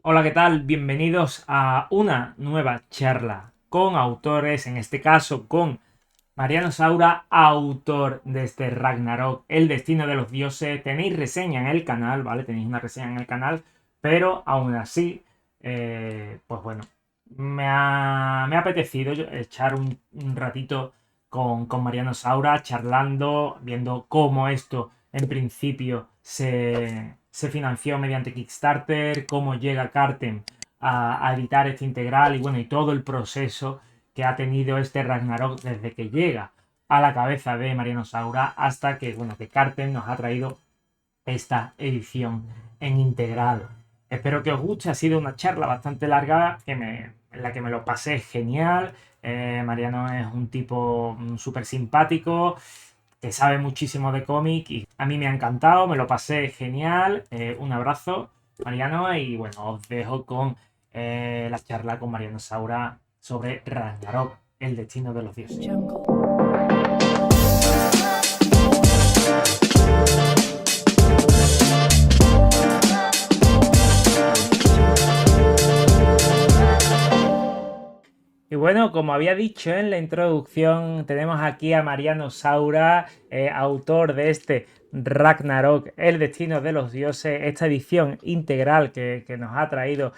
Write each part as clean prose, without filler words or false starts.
Hola, ¿qué tal? Bienvenidos a una nueva charla con autores, en este caso con Mariano Saura, autor de este Ragnarok, El destino de los dioses. Tenéis reseña en el canal, ¿vale? Tenéis una reseña en el canal, pero aún así, pues bueno, me ha apetecido echar un ratito con Mariano Saura, charlando, viendo cómo esto en principio se financió mediante Kickstarter, cómo llega Carten a editar este integral y bueno, y todo el proceso que ha tenido este Ragnarok desde que llega a la cabeza de Mariano Saura hasta que, bueno, que Carten nos ha traído esta edición en integral. Espero que os guste, ha sido una charla bastante larga en la que me lo pasé genial. Mariano es un tipo súper simpático, que sabe muchísimo de cómic y a mí me ha encantado, me lo pasé genial. Un abrazo, Mariano, y bueno, os dejo con la charla con Mariano Saura sobre Ragnarok, el destino de los dioses. Jungle. Y bueno, como había dicho en la introducción, tenemos aquí a Mariano Saura, autor de este Ragnarok, El destino de los dioses, esta edición integral que nos ha traído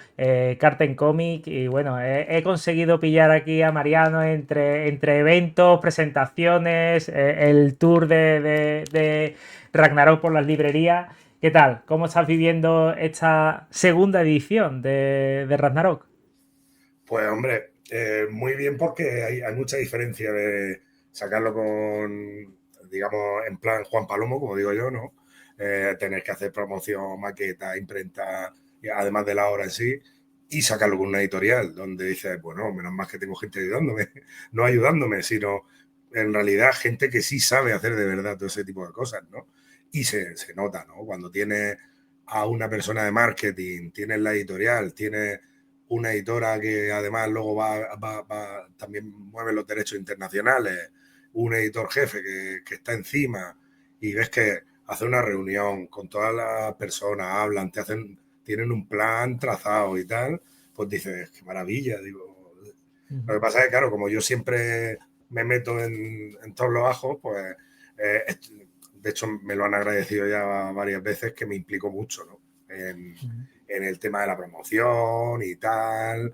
Carten Comic. Y bueno, he conseguido pillar aquí a Mariano entre eventos, presentaciones, el tour de Ragnarok por las librerías. ¿Qué tal? ¿Cómo estás viviendo esta segunda edición de Ragnarok? Pues hombre, muy bien porque hay mucha diferencia de sacarlo con, digamos, en plan Juan Palomo, como digo yo, ¿no? Tener que hacer promoción, maqueta, imprenta, y además de la obra en sí, y sacarlo con una editorial, donde dices, bueno, menos mal que tengo gente ayudándome, no ayudándome, sino en realidad gente que sí sabe hacer de verdad todo ese tipo de cosas, ¿no? Y se nota, ¿no? Cuando tienes a una persona de marketing, tienes la editorial, tienes una editora que además luego también mueve los derechos internacionales, un editor jefe que está encima y ves que hace una reunión con todas las personas, hablan, tienen un plan trazado y tal, pues dices, qué maravilla, digo. Lo que pasa es que, claro, como yo siempre me meto en todos los ajos, pues de hecho me lo han agradecido ya varias veces que me implico mucho, ¿no? En el tema de la promoción y tal.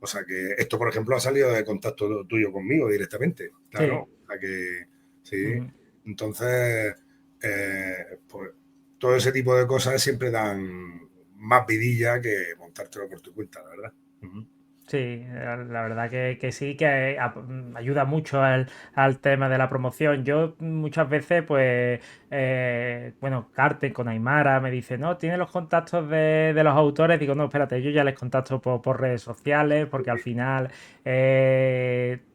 O sea que esto, por ejemplo, ha salido de contacto tuyo conmigo directamente, claro. Sí. O sea que sí. Ujú. Entonces, pues todo ese tipo de cosas siempre dan más vidilla que montártelo por tu cuenta, la verdad. Ujú. Sí, la verdad que sí, que ayuda mucho al tema de la promoción. Yo muchas veces, pues, bueno, Carten con Aymara me dice, no, tiene los contactos de los autores. Digo, no, espérate, yo ya les contacto por redes sociales, porque al final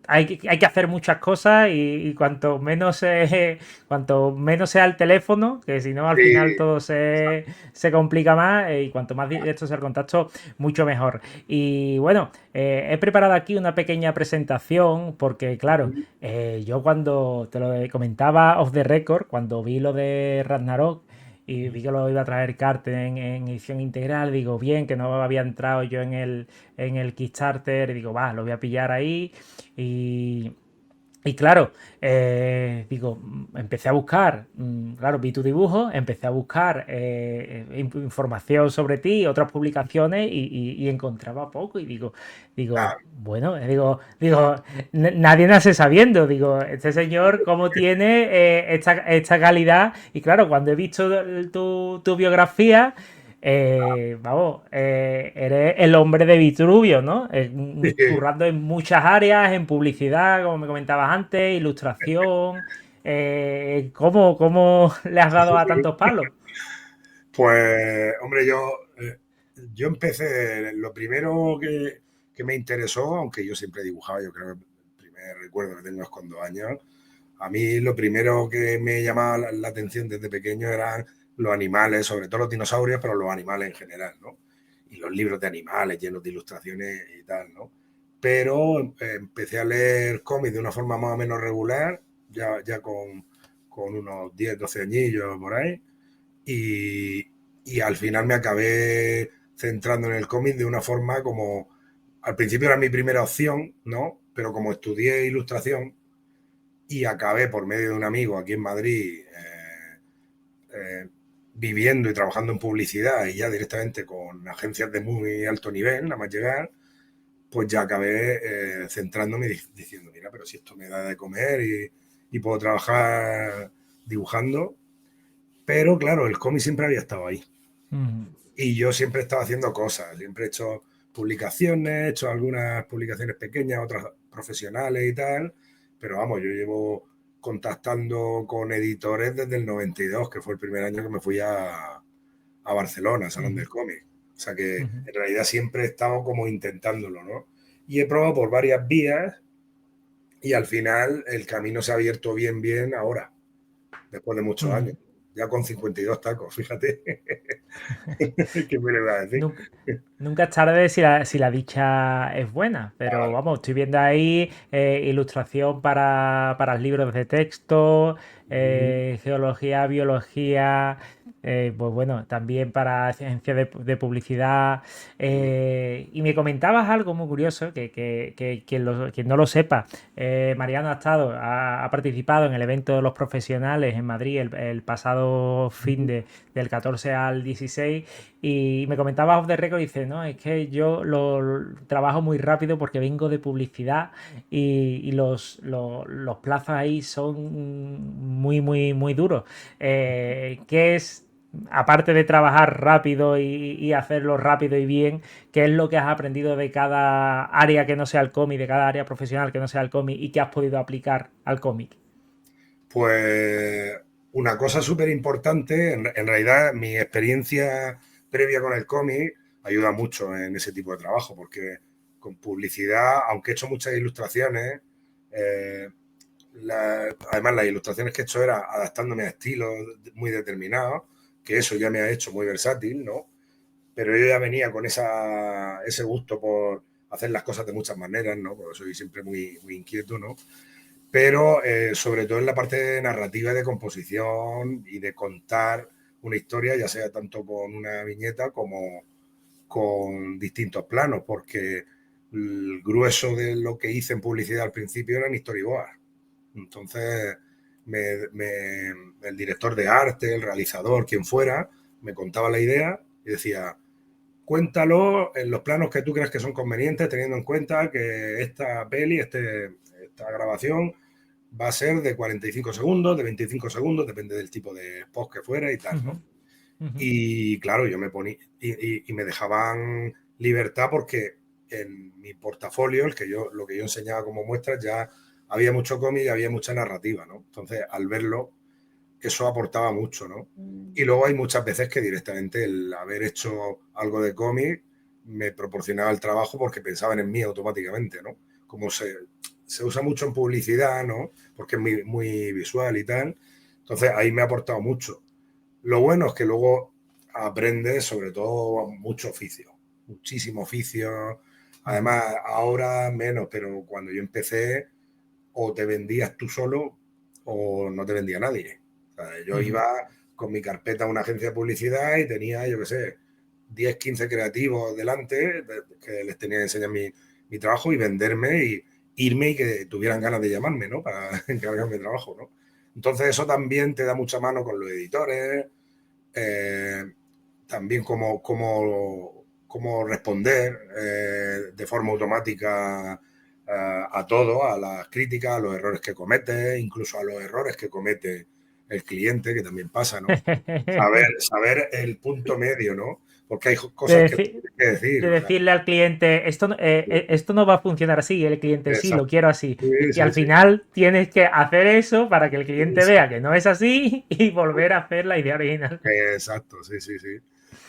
hay que hacer muchas cosas y cuanto menos sea el teléfono, que si no al final Sí, todo se complica más, y cuanto más directo sea el contacto, mucho mejor. Y bueno, he preparado aquí una pequeña presentación porque, claro, yo cuando te lo comentaba off the record, cuando vi lo de Ragnarok y vi que lo iba a traer Carter en edición integral, digo, bien, que no había entrado yo en el Kickstarter, y digo, va, lo voy a pillar ahí. Y, y claro, digo, empecé a buscar, claro, vi tu dibujo, empecé a buscar información sobre ti, otras publicaciones y encontraba poco y digo, claro. bueno, nadie nace sabiendo, digo, este señor cómo tiene esta calidad y claro, cuando he visto tu biografía, vamos, eres el hombre de Vitruvio, ¿no? Currando en muchas áreas, en publicidad, como me comentabas antes, ilustración. ¿Cómo le has dado a tantos palos? Pues, hombre, yo empecé, lo primero que me interesó, aunque yo siempre he dibujado, yo creo que el primer recuerdo que tengo es con 2 años, a mí lo primero que me llamaba la atención desde pequeño eran los animales, sobre todo los dinosaurios, pero los animales en general, ¿no? Y los libros de animales llenos de ilustraciones y tal, ¿no? Pero empecé a leer cómics de una forma más o menos regular, ya con unos 10 12 añillos por ahí, y, y al final me acabé centrando en el cómic de una forma como, al principio era mi primera opción, ¿no? Pero como estudié ilustración y acabé por medio de un amigo aquí en Madrid, eh, viviendo y trabajando en publicidad y ya directamente con agencias de muy alto nivel, nada más llegar, pues ya acabé centrándome diciendo, mira, pero si esto me da de comer y puedo trabajar dibujando, pero claro, el cómic siempre había estado ahí. Y yo siempre he estado haciendo cosas, siempre he hecho publicaciones, he hecho algunas publicaciones pequeñas, otras profesionales y tal, pero vamos, yo llevo contactando con editores desde el 92, que fue el primer año que me fui a Barcelona, Salón del Cómic. O sea que en realidad siempre he estado como intentándolo, ¿no? Y he probado por varias vías y al final el camino se ha abierto bien ahora, después de muchos años. Ya con 52 tacos, fíjate. ¿Qué me le va a decir? Nunca, nunca es tarde si la dicha es buena, pero Claro. vamos, estoy viendo ahí ilustración para libros de texto, geología, biología, pues bueno, también para ciencia de publicidad. Y me comentabas algo muy curioso, quien no lo sepa, Mariano ha participado en el evento de los profesionales en Madrid el pasado del 14 al 16 y me comentaba off the record y dice, no, es que yo lo trabajo muy rápido porque vengo de publicidad y los plazos ahí son muy duros. ¿Qué es, aparte de trabajar rápido y hacerlo rápido y bien, qué es lo que has aprendido de cada área que no sea el cómic, de cada área profesional que no sea el cómic y que has podido aplicar al cómic? Pues una cosa súper importante, en realidad mi experiencia previa con el cómic ayuda mucho en ese tipo de trabajo, porque con publicidad, aunque he hecho muchas ilustraciones, eh, además las ilustraciones que he hecho era adaptándome a estilos muy determinados, que eso ya me ha hecho muy versátil, ¿no? Pero yo ya venía con ese gusto por hacer las cosas de muchas maneras, ¿no? Porque soy siempre muy inquieto, ¿no? Pero sobre todo en la parte de narrativa, de composición y de contar una historia, ya sea tanto con una viñeta como con distintos planos, porque el grueso de lo que hice en publicidad al principio eran storyboard. Entonces, el director de arte, el realizador, quien fuera, me contaba la idea y decía, cuéntalo en los planos que tú creas que son convenientes, teniendo en cuenta que esta peli, esta grabación, va a ser de 45 segundos, de 25 segundos, depende del tipo de post que fuera y tal, ¿no? Y claro, yo me ponía y me dejaban libertad porque en mi portafolio, lo que yo enseñaba como muestras, ya había mucho cómic y había mucha narrativa, ¿no? Entonces, al verlo, eso aportaba mucho, ¿no? Y luego hay muchas veces que directamente el haber hecho algo de cómic me proporcionaba el trabajo porque pensaban en mí automáticamente, ¿no? Como se usa mucho en publicidad, ¿no? Porque es muy visual y tal. Entonces ahí me ha aportado mucho. Lo bueno es que luego aprendes sobre todo mucho oficio, muchísimo oficio. Además, ahora menos, pero cuando yo empecé, o te vendías tú solo o no te vendía nadie. O sea, yo iba con mi carpeta a una agencia de publicidad y tenía, yo qué sé, 10, 15 creativos delante que les tenía que enseñar mi trabajo y venderme y irme y que tuvieran ganas de llamarme, ¿no? Para encargarme de trabajo, ¿no? Entonces eso también te da mucha mano con los editores, eh, también cómo responder de forma automática a todo, a las críticas, a los errores que comete, incluso a los errores que comete el cliente, que también pasa, ¿no? Saber el punto medio, ¿no? Porque hay de, cosas que deci- tienes que decir, de o sea, decirle al cliente, esto no va a funcionar así, y el cliente sí, lo exacto. quiero así. Sí, Y al sí, sí. final tienes que hacer eso para que el cliente vea Exacto. que no es así y volver a hacer la idea original. Exacto, sí, sí, sí.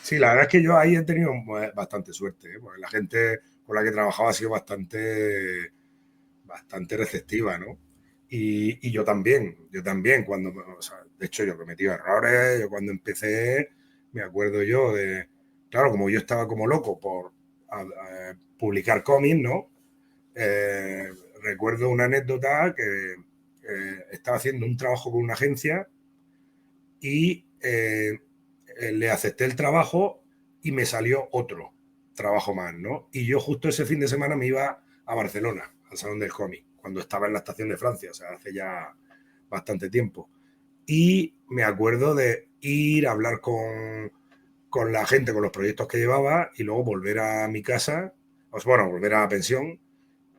Sí, la verdad es que yo ahí he tenido bastante suerte, ¿eh? Porque la gente con la que he trabajado ha sido bastante receptiva, ¿no? Y yo también, o sea, de hecho yo he cometido errores, yo cuando empecé, me acuerdo yo claro, como yo estaba como loco por publicar cómics, ¿no? Eh, Recuerdo una anécdota que estaba haciendo un trabajo con una agencia y le acepté el trabajo, y me salió otro trabajo más, ¿no? Y yo justo ese fin de semana me iba a Barcelona, al Salón del Cómic, cuando estaba en la Estación de Francia, o sea, hace ya bastante tiempo. Y me acuerdo de ir a hablar con la gente, con los proyectos que llevaba y luego volver a mi casa, pues bueno, volver a la pensión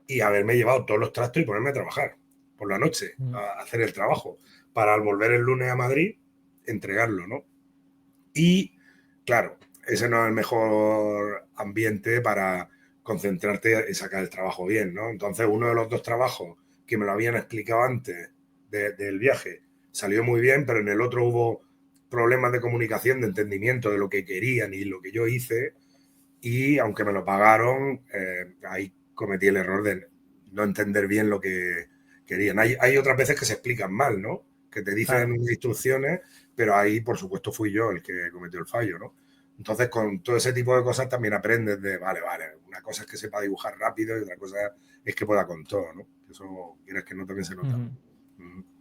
y haberme llevado todos los trastos y ponerme a trabajar por la noche, a hacer el trabajo, para al volver el lunes a Madrid, entregarlo, ¿no? Y claro, ese no es el mejor ambiente para concentrarte y sacar el trabajo bien, ¿no? Entonces, uno de los dos trabajos que me lo habían explicado antes del viaje salió muy bien, pero en el otro hubo problemas de comunicación, de entendimiento de lo que querían y lo que yo hice, y aunque me lo pagaron, ahí cometí el error de no entender bien lo que querían. Hay otras veces que se explican mal, ¿no? Que te dicen Claro. instrucciones, pero ahí, por supuesto, fui yo el que cometió el fallo, ¿no? Entonces, con todo ese tipo de cosas también aprendes de, vale, una cosa es que sepa dibujar rápido y otra cosa es que pueda con todo, ¿no? Eso, quieres que no, también se nota.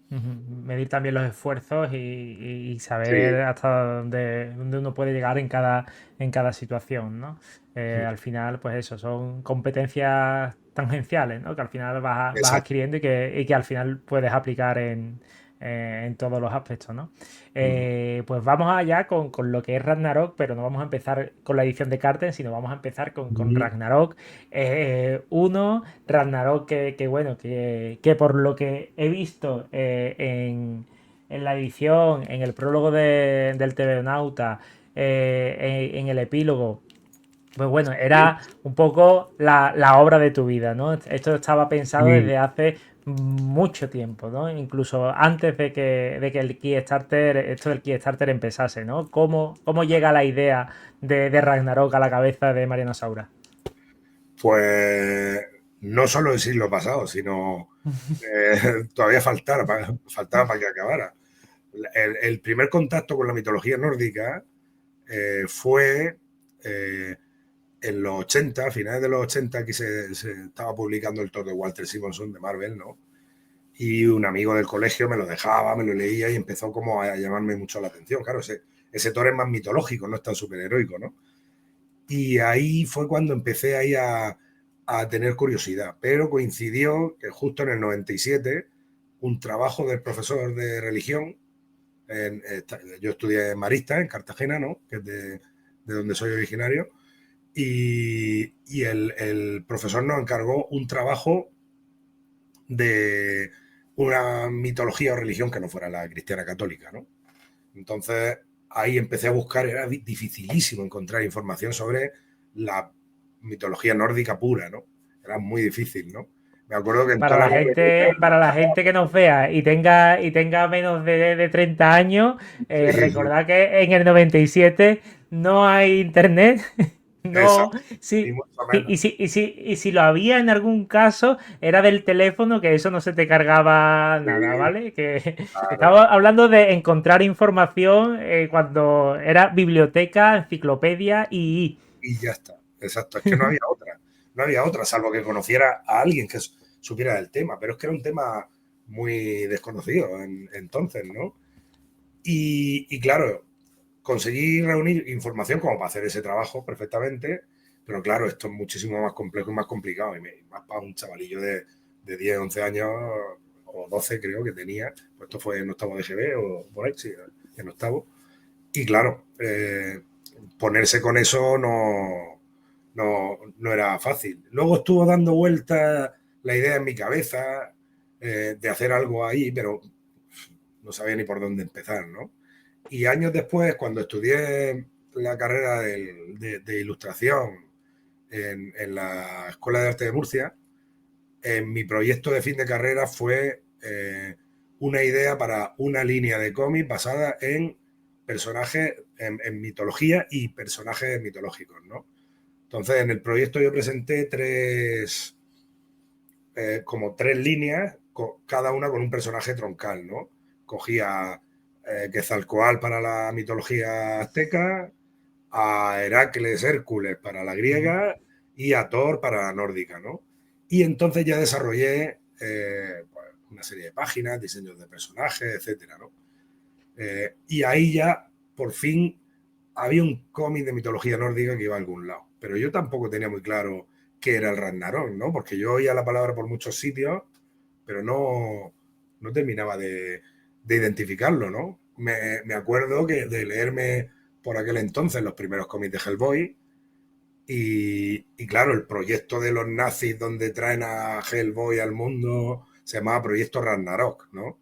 Medir también los esfuerzos y saber Sí. hasta dónde uno puede llegar en cada situación, ¿no? Al final, pues eso, son competencias tangenciales, ¿no? Que al final vas Exacto. adquiriendo y que al final puedes aplicar en todos los aspectos, ¿no? Pues vamos allá con lo que es Ragnarok, pero no vamos a empezar con la edición de Carten, sino vamos a empezar con Ragnarok 1, Ragnarok bueno, que por lo que he visto en la edición, en el prólogo del TV Nauta, en el epílogo, pues bueno, era un poco la obra de tu vida, ¿no? Esto estaba pensado desde hace mucho tiempo, ¿no? Incluso antes de que el Kickstarter, esto del Kickstarter empezase, ¿no? ¿Cómo llega la idea de Ragnarok a la cabeza de Mariano Saura? Pues no solo el siglo pasado, sino todavía faltaba para que acabara. El primer contacto con la mitología nórdica fue en los 80, a finales de los 80, aquí se estaba publicando el Thor de Walter Simonson de Marvel, ¿no? Y un amigo del colegio me lo dejaba, me lo leía y empezó como a llamarme mucho la atención. Claro, ese Thor es más mitológico, no es tan superheroico, ¿no? Y ahí fue cuando empecé ahí a tener curiosidad, pero coincidió que justo en el 97 un trabajo del profesor de religión, yo estudié en Marista, en Cartagena, ¿no? Que es de donde soy originario, y el profesor nos encargó un trabajo de una mitología o religión que no fuera la cristiana católica, ¿no? Entonces ahí empecé a buscar, era dificilísimo encontrar información sobre la mitología nórdica pura, ¿no? Era muy difícil, ¿no? Me acuerdo que en toda la Para la gente que nos vea y tenga menos de 30 años, sí, sí, recordad que en el 97 no hay internet. No, exacto, y sí. mucho menos. Y si lo había en algún caso, era del teléfono, que eso no se te cargaba nada, Sí, ¿vale? Que claro, estaba hablando de encontrar información cuando era biblioteca, enciclopedia y... y ya está. Exacto, es que no había otra, salvo que conociera a alguien que supiera del tema, pero es que era un tema muy desconocido entonces, ¿no? Y claro, conseguí reunir información como para hacer ese trabajo perfectamente, pero claro, esto es muchísimo más complejo y más complicado, y más para un chavalillo de 10, 11 años o 12 creo que tenía, pues esto fue en octavo de GB o por ahí, sí, en octavo, y claro, ponerse con eso no era fácil. Luego estuvo dando vueltas la idea en mi cabeza de hacer algo ahí, pero no sabía ni por dónde empezar, ¿no? Y años después, cuando estudié la carrera de ilustración en la Escuela de Arte de Murcia, mi proyecto de fin de carrera fue una idea para una línea de cómic basada en personajes, en mitología y personajes mitológicos, ¿no? Entonces, en el proyecto yo presenté como tres líneas, cada una con un personaje troncal, ¿no? Cogía Quetzalcóatl para la mitología azteca, a Heracles, Hércules para la griega y a Thor para la nórdica, ¿no? Y entonces ya desarrollé pues, una serie de páginas, diseños de personajes, etcétera, ¿no? Y ahí ya, por fin, había un cómic de mitología nórdica que iba a algún lado, pero yo tampoco tenía muy claro qué era el Ragnarok, ¿no? Porque yo oía la palabra por muchos sitios, pero no terminaba de identificarlo, ¿no? Me acuerdo que de leerme por aquel entonces los primeros cómics de Hellboy y claro, el proyecto de los nazis donde traen a Hellboy al mundo se llamaba Proyecto Ragnarok, ¿no?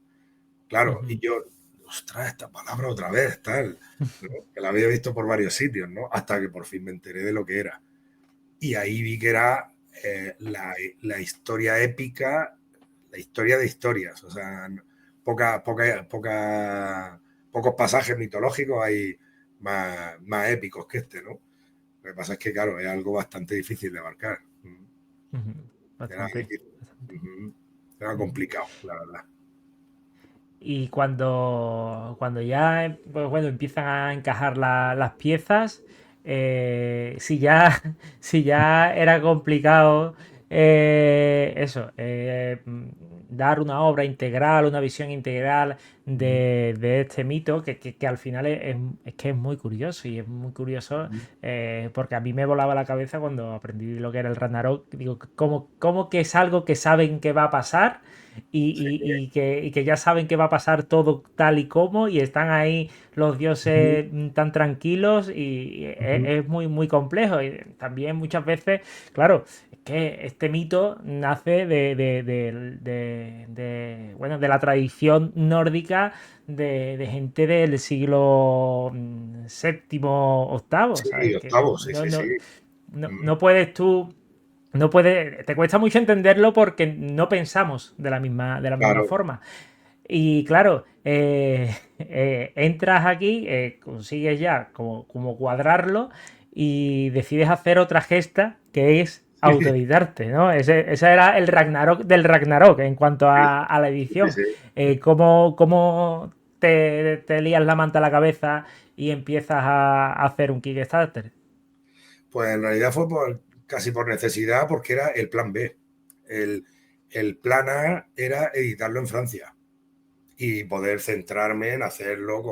Claro, y Ujú. yo, ostras, esta palabra otra vez, tal, ¿no? Que la había visto por varios sitios, ¿no? Hasta que por fin me enteré de lo que era. Y ahí vi que era la historia épica, la historia de historias, o sea, pocos pasajes mitológicos hay más épicos que este, ¿no? Lo que pasa es que, claro, es algo bastante difícil de abarcar. Ujú. Era Bastante, difícil. bastante. Era Ujú. complicado, la verdad. Y cuando ya pues bueno, empiezan a encajar las piezas, si ya, si ya era complicado eso, dar una obra integral, una visión integral de este mito, que al final es que es muy curioso y es muy curioso porque a mí me volaba la cabeza cuando aprendí lo que era el Ragnarok. Digo, ¿cómo que es algo que saben que va a pasar? Sí. Y que ya saben que va a pasar todo tal y como y están ahí los dioses tan tranquilos y es muy muy complejo y también muchas veces, claro, es que este mito nace bueno, de la tradición nórdica de gente del siglo séptimo, octavo, Sí, ¿sabes? Que octavo, sí, sí, sí. no puedes tú no puede, te cuesta mucho entenderlo porque no pensamos de la misma Claro, forma. Y claro, entras aquí, consigues ya como cuadrarlo y decides hacer otra gesta que es autoeditarte, ¿no? Ese era el Ragnarok del Ragnarok en cuanto sí, a la sí, edición. sí. ¿Cómo te lías la manta a la cabeza y empiezas a hacer un Kickstarter? Pues en realidad fue casi por necesidad, porque era el plan B. El, el plan A era editarlo en Francia y poder centrarme en hacerlo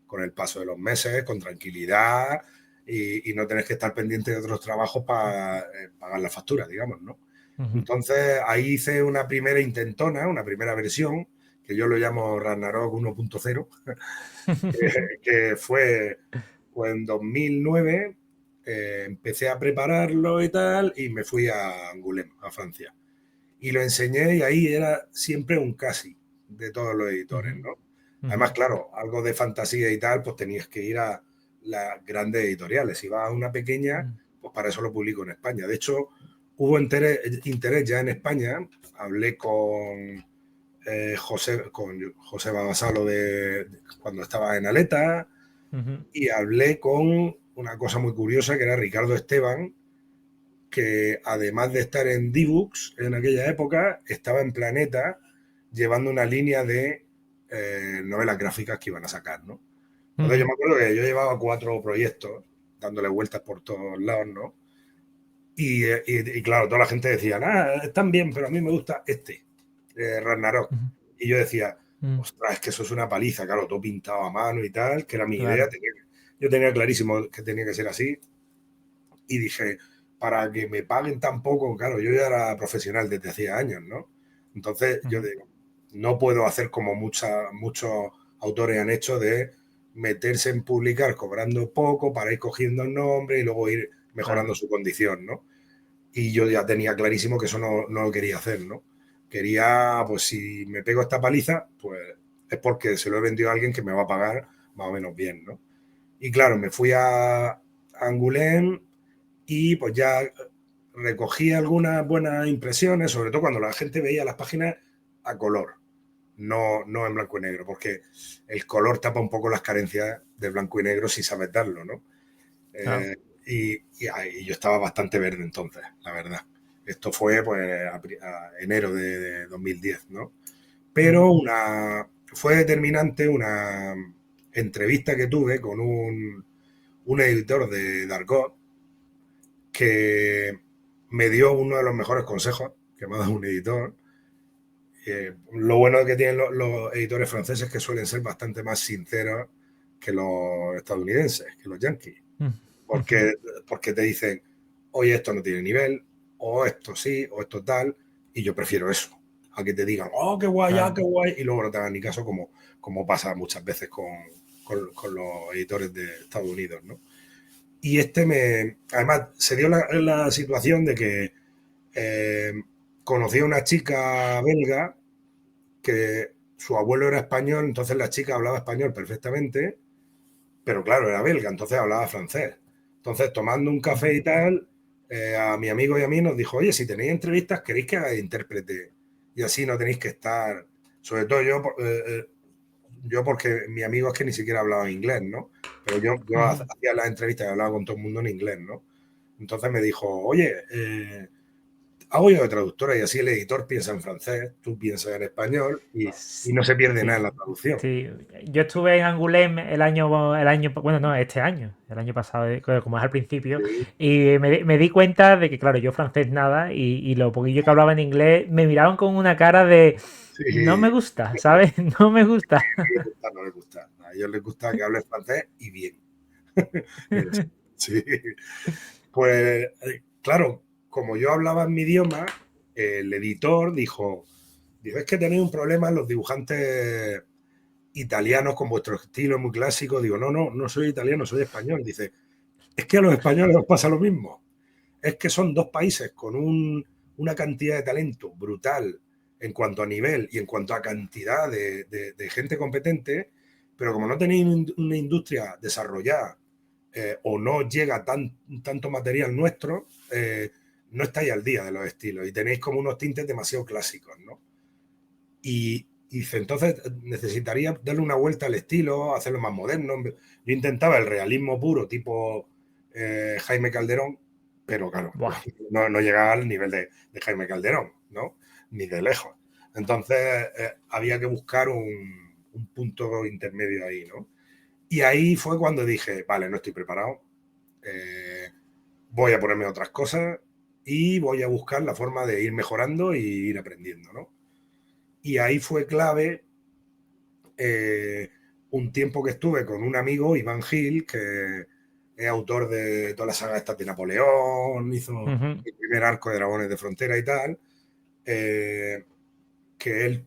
con el paso de los meses, con tranquilidad y no tener que estar pendiente de otros trabajos para pagar la factura, digamos, ¿no? Ujú. Entonces ahí hice una primera intentona, una primera versión, que yo lo llamo Ragnarok 1.0, que fue pues, en 2009. Empecé a prepararlo y tal, y me fui a Angoulême, a Francia. Y lo enseñé y ahí era siempre un casi de todos los editores, Ujú. ¿no? Ujú. Además, claro, algo de fantasía y tal, pues tenías que ir a las grandes editoriales. Si vas a una pequeña, pues para eso lo publico en España. De hecho, hubo interés ya en España. Hablé con José Babasalo cuando estaba en Aleta, Ujú. y hablé con una cosa muy curiosa que era Ricardo Esteban, que además de estar en D-Books en aquella época, estaba en Planeta llevando una línea de novelas gráficas que iban a sacar, ¿no? Entonces yo Ujú. me acuerdo que yo llevaba 4 proyectos dándole vueltas por todos lados, ¿no? Y claro, toda la gente decía, están bien, pero a mí me gusta Ragnarok. Ujú. Y yo decía, Mm. ostras, es que eso es una paliza, claro, todo pintado a mano y tal, que era mi idea. Claro. Yo tenía clarísimo que tenía que ser así. Y dije, para que me paguen tan poco, claro, yo ya era profesional desde hacía años, ¿no? Entonces yo Ujú. digo, no puedo hacer como muchos autores han hecho de meterse en publicar cobrando poco para ir cogiendo el nombre y luego ir Claro. mejorando su condición, ¿no? Y yo ya tenía clarísimo que eso no lo quería hacer, ¿no? Quería, pues si me pego esta paliza, pues es porque se lo he vendido a alguien que me va a pagar más o menos bien, ¿no? Y claro, me fui a Angoulême y pues ya recogí algunas buenas impresiones, sobre todo cuando la gente veía las páginas a color, no en blanco y negro, porque el color tapa un poco las carencias del blanco y negro si sabes darlo, ¿no? Claro. Y yo estaba bastante verde entonces, la verdad. Esto fue pues a enero de 2010, ¿no? Ujú. Pero fue determinante una entrevista que tuve con un editor de Dargot que me dio uno de los mejores consejos que me ha dado un editor. Lo bueno que tienen los editores franceses es que suelen ser bastante más sinceros que los estadounidenses, que los yankees. Mm. Porque te dicen, oye, esto no tiene nivel, o esto sí, o esto tal, y yo prefiero eso, a que te digan, oh, qué guay, Claro. qué guay, y luego no te hagan ni caso, como pasa muchas veces con los editores de Estados Unidos, ¿no? Y además, se dio la situación de que conocí a una chica belga que su abuelo era español, entonces la chica hablaba español perfectamente, pero claro, era belga, entonces hablaba francés. Entonces, tomando un café y tal, a mi amigo y a mí nos dijo, oye, si tenéis entrevistas, queréis que haga de intérprete y así no tenéis que estar, sobre todo yo porque mi amigo es que ni siquiera hablaba inglés, ¿no? Pero yo hacía las entrevistas y hablaba con todo el mundo en inglés, ¿no? Entonces me dijo, oye, hago yo de traductora y así el editor piensa en francés, tú piensas en español y no se pierde nada en la traducción. Sí, yo estuve en Angoulême el año, bueno, no, este año, el año pasado, como es al principio, Sí. y me di cuenta de que, claro, yo francés nada, y lo poquillo que hablaba en inglés, me miraban con una cara de, no me Sí, gusta, ¿sabes? No me gusta. no les gusta. A ellos les gusta que hables francés y bien. Sí. Pues, claro, como yo hablaba en mi idioma, el editor dijo, es que tenéis un problema los dibujantes italianos con vuestro estilo muy clásico. Digo, no soy italiano, soy español. Dice, es que a los españoles os pasa lo mismo. Es que son dos países con una cantidad de talento brutal en cuanto a nivel y en cuanto a cantidad de gente competente, pero como no tenéis una industria desarrollada o no llega tanto material nuestro, no estáis al día de los estilos y tenéis como unos tintes demasiado clásicos, ¿no? Y dice, entonces necesitaría darle una vuelta al estilo, hacerlo más moderno. Yo intentaba el realismo puro, tipo Jaime Calderón, pero claro, no llegaba al nivel de Jaime Calderón, ¿no? Ni de lejos. Entonces había que buscar un punto intermedio ahí, ¿no? Y ahí fue cuando dije, vale, no estoy preparado, voy a ponerme otras cosas y voy a buscar la forma de ir mejorando y ir aprendiendo, ¿no? Y ahí fue clave un tiempo que estuve con un amigo, Iván Gil, que es autor de toda la saga esta de Napoleón, hizo el primer arco de Dragones de Frontera y tal, que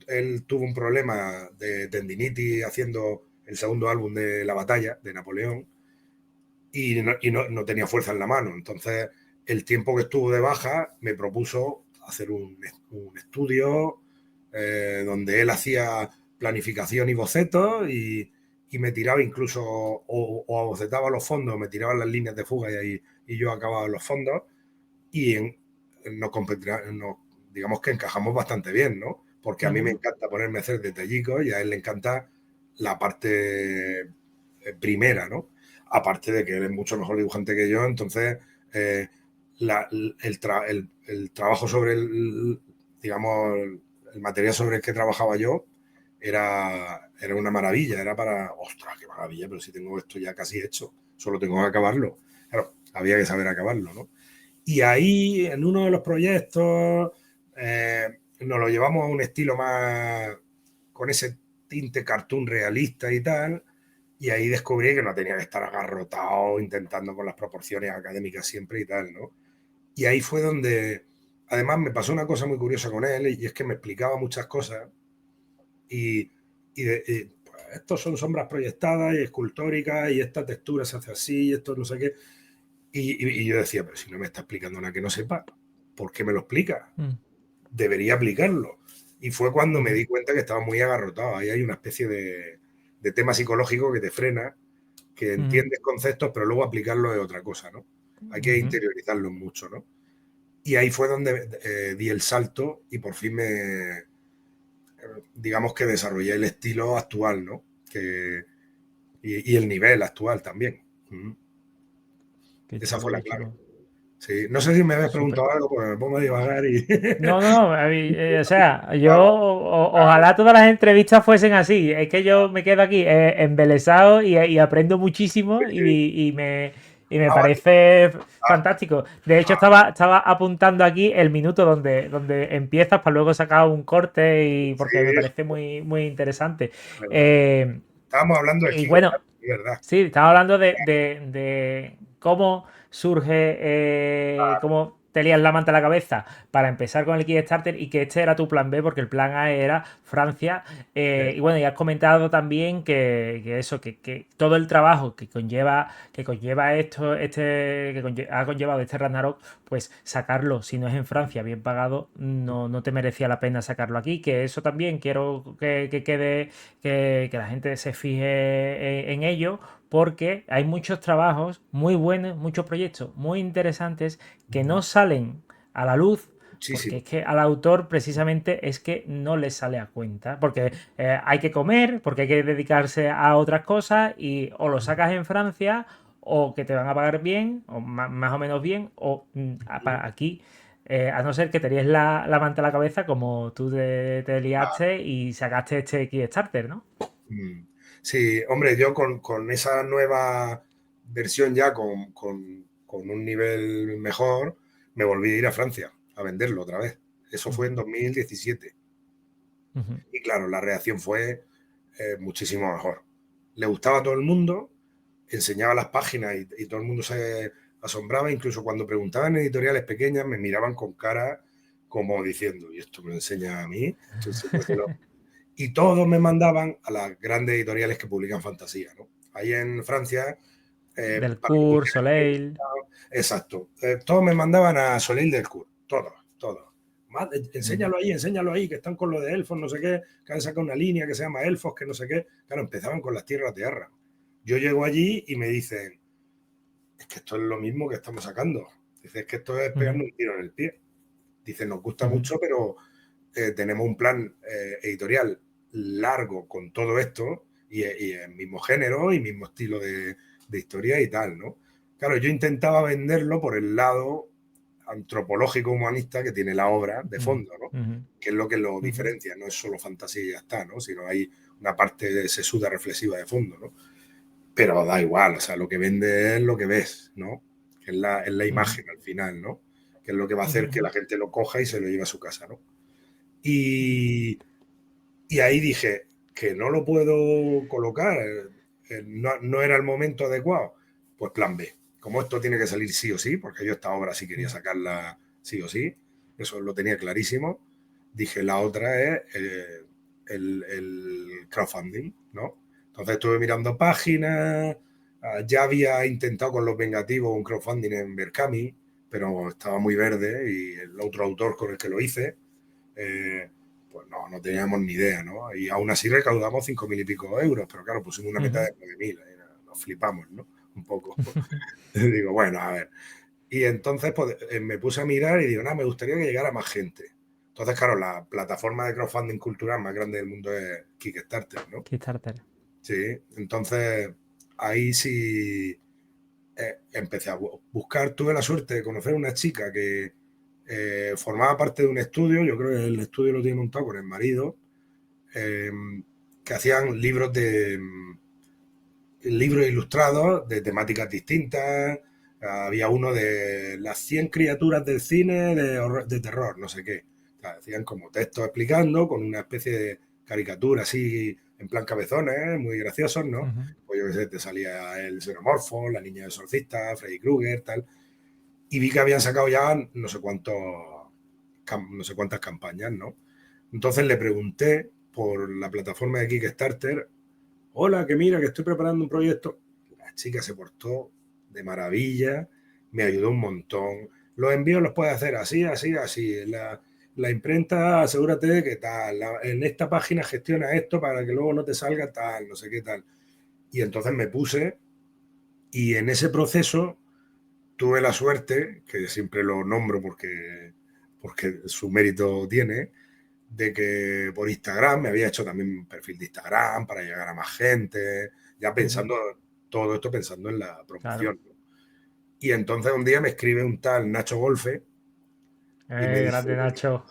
él tuvo un problema de tendinitis haciendo el segundo álbum de La Batalla de Napoleón y no tenía fuerza en la mano. Entonces, el tiempo que estuvo de baja me propuso hacer un estudio donde él hacía planificación y bocetos y me tiraba incluso o abocetaba los fondos, me tiraban las líneas de fuga y yo acababa los fondos y digamos que encajamos bastante bien, ¿no? Porque a mí me encanta ponerme a hacer detallicos y a él le encanta la parte primera, ¿no? Aparte de que él es mucho mejor dibujante que yo, entonces el trabajo sobre digamos, el material sobre el que trabajaba yo era una maravilla, era para, ostras, qué maravilla, pero si tengo esto ya casi hecho, solo tengo que acabarlo. Claro, había que saber acabarlo, ¿no? Y ahí, en uno de los proyectos, nos lo llevamos a un estilo más con ese tinte cartoon realista y tal, y ahí descubrí que no tenía que estar agarrotado intentando con las proporciones académicas siempre y tal, ¿no? Y ahí fue donde, además, me pasó una cosa muy curiosa con él, y es que me explicaba muchas cosas, y pues, estos son sombras proyectadas y escultóricas, y esta textura se hace así, y esto no sé qué. Y yo decía, pero si no me está explicando nada que no sepa, ¿por qué me lo explica? Debería aplicarlo. Y fue cuando me di cuenta que estaba muy agarrotado. Ahí hay una especie de tema psicológico que te frena, que entiendes conceptos, pero luego aplicarlo es otra cosa, ¿no? Hay que interiorizarlo mucho, ¿no? Y ahí fue donde di el salto y por fin digamos que desarrollé el estilo actual, ¿no? Y el nivel actual también. Esa fue la clave. Sí. No sé si me habías preguntado algo, pues me pongo a divagar y... No, o sea, ojalá todas las entrevistas fuesen así. Es que yo me quedo aquí embelesado y aprendo muchísimo y me parece fantástico. De hecho, estaba apuntando aquí el minuto donde empiezas para luego sacar un corte porque me parece muy, muy interesante. Estábamos hablando de Y bueno, es verdad. Sí, estamos hablando de cómo surge, cómo te lías la manta a la cabeza para empezar con el Kickstarter y que este era tu plan B, porque el plan A era Francia. Y bueno, ya has comentado también que eso, que todo el trabajo que conlleva esto, ha conllevado este Ragnarok, pues sacarlo, si no es en Francia bien pagado, no te merecía la pena sacarlo aquí. Que eso también quiero que quede, que la gente se fije en ello, porque hay muchos trabajos muy buenos, muchos proyectos muy interesantes que no salen a la luz porque Muchísimo. es que al autor precisamente es que no le sale a cuenta, porque hay que comer, porque hay que dedicarse a otras cosas y o lo sacas en Francia o que te van a pagar bien, o más o menos bien, o aquí, a no ser que te líes la manta a la cabeza como tú te liaste y sacaste este Kickstarter, ¿no? Mm. Sí, hombre, yo con esa nueva versión ya con un nivel mejor, me volví a ir a Francia a venderlo otra vez. Eso fue en 2017. Ujú. Y claro, la reacción fue muchísimo mejor. Le gustaba a todo el mundo, enseñaba las páginas y todo el mundo se asombraba, incluso cuando preguntaban en editoriales pequeñas me miraban con cara como diciendo, ¿y esto me lo enseña a mí? Y todos me mandaban a las grandes editoriales que publican fantasía, ¿no? Ahí en Francia, para que Delcourt, tuvieran ahí, Soleil. exacto, todos me mandaban a Soleil Delcourt, todos, todos. Ujú. Enséñalo ahí, que están con lo de elfos, no sé qué, que han sacado una línea que se llama elfos, que no sé qué. Claro, empezaban con las tierras de Arra. Yo llego allí y me dicen, es que esto es lo mismo que estamos sacando. Dice, es que esto es Ujú. pegarnos un tiro en el pie. Dice, nos gusta Ujú. mucho, pero tenemos un plan editorial largo con todo esto y el mismo género y mismo estilo de historia y tal, ¿no? Claro, yo intentaba venderlo por el lado antropológico humanista que tiene la obra de Ujú. fondo, ¿no? Ujú. Que es lo que lo Ujú. diferencia, no es solo fantasía y ya está, ¿no? Sino hay una parte sesuda reflexiva de fondo, ¿no? Pero da igual, o sea, lo que vende es lo que ves, ¿no? Que es la Ujú. imagen al final, ¿no? Que es lo que va a hacer que Ujú. la gente lo coja y se lo lleve a su casa, ¿no? Y, y ahí dije que no lo puedo colocar, no era el momento adecuado. Pues plan B. Como esto tiene que salir sí o sí, porque yo esta obra sí quería sacarla sí o sí, eso lo tenía clarísimo. Dije, la otra es el crowdfunding, ¿no? Entonces estuve mirando páginas, ya había intentado con los Vengativos un crowdfunding en Berkami, pero estaba muy verde y el otro autor con el que lo hice, eh, pues no teníamos ni idea, ¿no? Y aún así recaudamos 5.000 y pico euros, pero claro, pusimos una meta Ujú. de 9.000, nos flipamos, ¿no? Un poco. Digo, bueno, a ver. Y entonces pues, me puse a mirar y digo, no, me gustaría que llegara más gente. Entonces, claro, la plataforma de crowdfunding cultural más grande del mundo es Kickstarter, ¿no? Kickstarter. Sí, entonces ahí sí empecé a buscar, tuve la suerte de conocer a una chica que formaba parte de un estudio, yo creo que el estudio lo tiene montado con el marido, eh, que hacían libros ilustrados de temáticas distintas. Había uno de las 100 criaturas del cine de terror, no sé qué. O sea, hacían como textos explicando con una especie de caricatura así en plan cabezones, muy graciosos, ¿no? Ujú. Pues yo qué sé, te salía el xenomorfo, la niña exorcista, Freddy Krueger, tal. Y vi que habían sacado ya no sé cuántas campañas, ¿no? Entonces le pregunté por la plataforma de Kickstarter, hola, que mira, que estoy preparando un proyecto. La chica se portó de maravilla, me ayudó un montón. Los envíos los puedes hacer así, así, así. La imprenta, asegúrate de que tal. En esta página gestiona esto para que luego no te salga tal, no sé qué tal. Y entonces me puse y en ese proceso tuve la suerte, que siempre lo nombro porque su mérito tiene, de que por Instagram me había hecho también un perfil de Instagram para llegar a más gente, ya Ujú. pensando, todo esto pensando en la Claro. promoción. Y entonces un día me escribe un tal Nacho Golfe y me dice, Grande Nacho.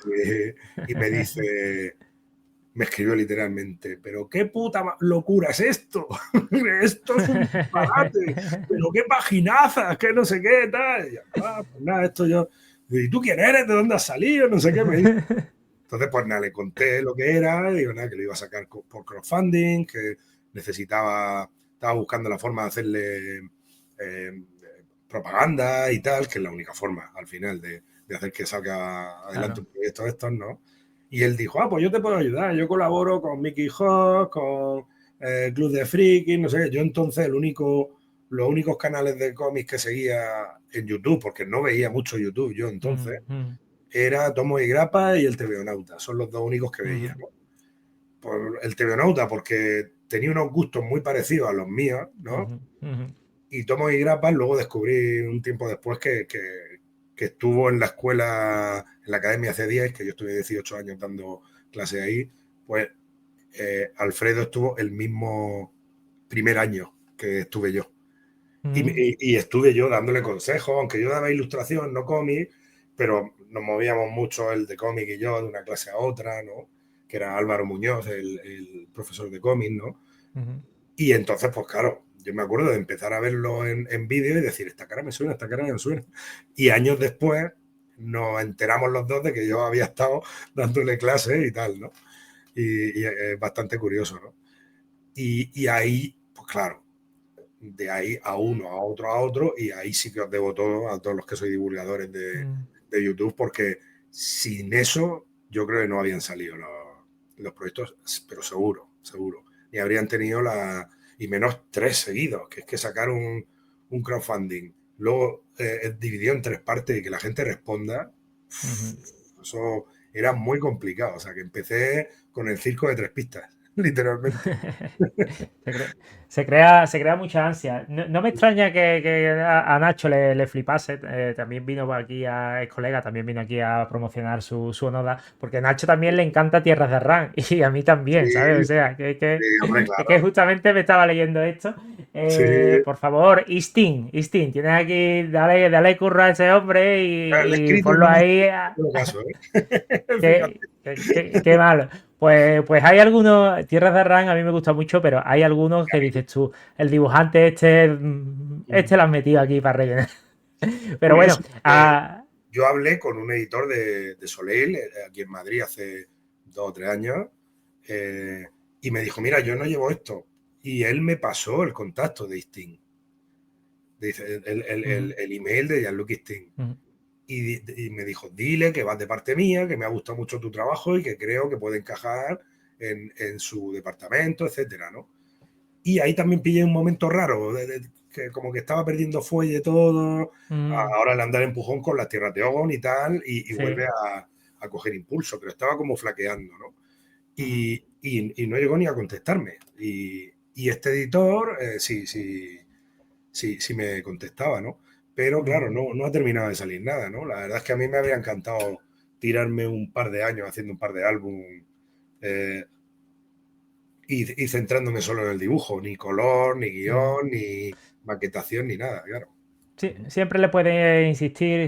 y me dice, me escribió literalmente, pero qué puta locura es esto, esto es un disparate, pero qué paginazas, que no sé qué, tal. Y yo, pues nada, esto yo, ¿y tú quién eres? ¿De dónde has salido? No sé qué, me dice. Entonces, pues nada, le conté lo que era, digo, nada, que lo iba a sacar por crowdfunding, que necesitaba estaba buscando la forma de hacerle propaganda y tal, que es la única forma al final de hacer que salga adelante un proyecto de estos, ¿no? Y él dijo, pues yo te puedo ayudar, yo colaboro con Mickey Hawk, con Club de Friki, no sé. Yo entonces los únicos canales de cómics que seguía en YouTube, porque no veía mucho YouTube yo entonces, era Tomo y Grapa y el TVOnauta. Son los dos únicos que veía, ¿no? Por el TVOnauta, porque tenía unos gustos muy parecidos a los míos, ¿no? Y Tomo y Grapa luego descubrí un tiempo después que estuvo en la escuela, en la Academia C10, que yo estuve 18 años dando clase ahí, pues Alfredo estuvo el mismo primer año que estuve yo. Y estuve yo dándole consejos, aunque yo daba ilustración, no cómic, pero nos movíamos mucho el de cómic y yo de una clase a otra, ¿no? Que era Álvaro Muñoz, el profesor de cómic, ¿no? Y entonces, pues claro, yo me acuerdo de empezar a verlo en vídeo y decir, esta cara me suena, esta cara me suena. Y años después nos enteramos los dos de que yo había estado dándole clases y tal, ¿no? Y es bastante curioso, ¿no? Y ahí, pues claro, de ahí a uno, a otro, y ahí sí que os debo todo a todos los que sois divulgadores de YouTube, porque sin eso yo creo que no habían salido los proyectos, pero seguro, seguro. Ni habrían tenido y menos 3 seguidos, que es que sacar un crowdfunding, luego dividido en 3 partes y que la gente responda, eso era muy complicado. O sea, que empecé con el circo de 3 pistas, literalmente. Se crea mucha ansia. No me extraña que a Nacho le flipase. También vino aquí es colega, también vino aquí a promocionar su Onoda, porque a Nacho también le encanta Tierras de Arran y a mí también, ¿sabes? O Sí, sea, sí, hombre, es que claro. justamente me estaba leyendo esto. Sí, Por favor, Istin, tienes aquí, dale curro a ese hombre le he y escrito y ponlo no me ha ahí. hecho caso, ¿eh? Fíjate. Qué malo. Pues hay algunos, Tierras de Ran a mí me gusta mucho, pero hay algunos que dices tú, el dibujante este lo has metido aquí para rellenar. Pero bueno, Curioso, yo hablé con un editor de Soleil aquí en Madrid hace 2 o 3 años y me dijo, mira, yo no llevo esto. Y él me pasó el contacto de Istin, dice, el email de Jean-Luc Istin. Y me dijo, dile que vas de parte mía, que me ha gustado mucho tu trabajo y que creo que puede encajar en su departamento, etcétera, ¿no? Y ahí también pillé un momento raro, que como que estaba perdiendo fuelle todo, ahora le anda el empujón con las tierras de Ogon y tal, y sí. vuelve a coger impulso, pero estaba como flaqueando, ¿no? Y no llegó ni a contestarme. Y este editor sí me contestaba, ¿no? Pero claro, no ha terminado de salir nada, ¿no? La verdad es que a mí me habría encantado tirarme un par de años haciendo un par de álbum eh, y centrándome solo en el dibujo, ni color, ni guión, ni maquetación, ni nada, claro. Sí, siempre le puede insistir,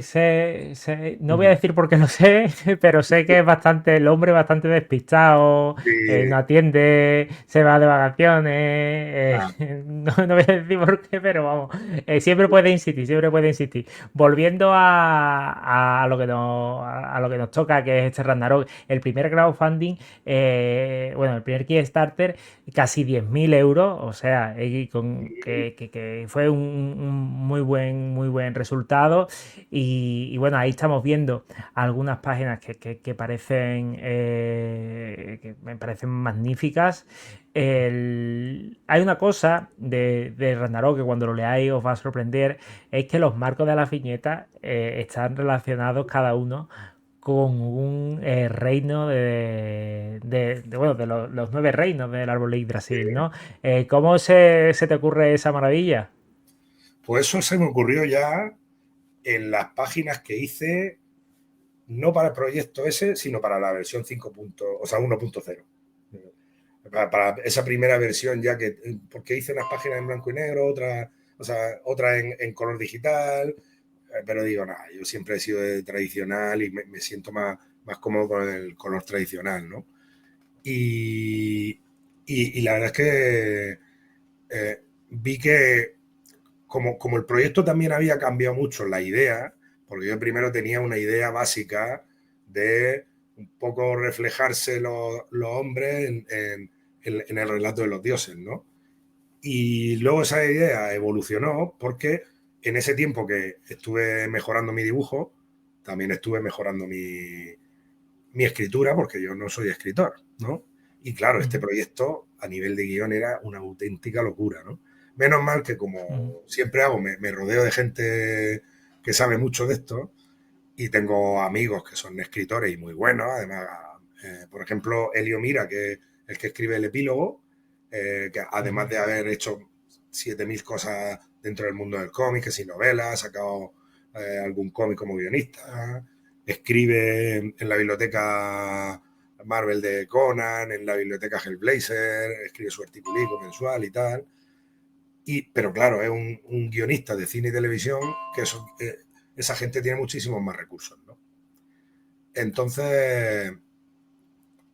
no voy a decir porque lo sé, pero sé que es bastante, el hombre bastante despistado, no Sí, atiende, se va de vacaciones, ah, no voy a decir por qué, pero vamos, siempre puede insistir, siempre puede insistir. Volviendo a lo que a lo que nos toca, que es este Ragnarok, el primer crowdfunding, bueno, el primer Kickstarter, casi 10.000 euros, o sea, que fue un muy buen resultado. Y bueno, ahí estamos viendo algunas páginas que parecen, que me parecen magníficas. Hay una cosa de Ragnarok que cuando lo leáis os va a sorprender, es que los marcos de las viñetas están relacionados cada uno con un reino bueno, de los 9 reinos del árbol de Yggdrasil, ¿no? ¿Cómo se te ocurre esa maravilla? pues eso se me ocurrió ya en las páginas que hice, no para el proyecto ese, sino para la versión 5. O sea, 1.0. Para esa primera versión ya porque hice unas páginas en blanco y negro, otra en color digital, pero digo, nada, yo siempre he sido tradicional y me siento más cómodo con el color tradicional, ¿no? Y, y la verdad es que vi que como el proyecto también había cambiado mucho la idea, porque yo primero tenía una idea básica de un poco reflejarse los hombres en el relato de los dioses, ¿no? Y luego esa idea evolucionó porque en ese tiempo que estuve mejorando mi dibujo, también estuve mejorando mi escritura, porque yo no soy escritor, ¿no? Y claro, este proyecto a nivel de guión era una auténtica locura, ¿no? Menos mal que como siempre hago, me rodeo de gente que sabe mucho de esto y tengo amigos que son escritores y muy buenos. Además, por ejemplo, Elio Mira, que es el que escribe el epílogo, que además de haber hecho 7.000 cosas dentro del mundo del cómic, que si novelas, ha sacado algún cómic como guionista, escribe en la biblioteca Marvel de Conan, en la biblioteca Hellblazer, escribe su articulico mensual y tal. Pero claro, es un guionista de cine y televisión que esa gente tiene muchísimos más recursos, ¿no? Entonces,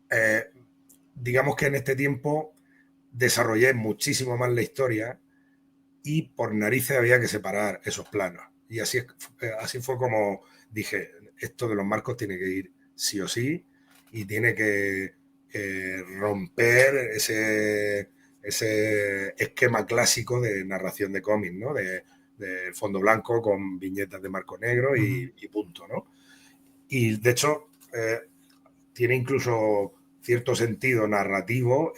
eh, digamos que en este tiempo desarrollé muchísimo más la historia y por narices había que separar esos planos. Y así fue como dije, esto de los marcos tiene que ir sí o sí y tiene que romper ese esquema clásico de narración de cómics, ¿no? De fondo blanco con viñetas de marco negro y punto, ¿no? Y de hecho, tiene incluso cierto sentido narrativo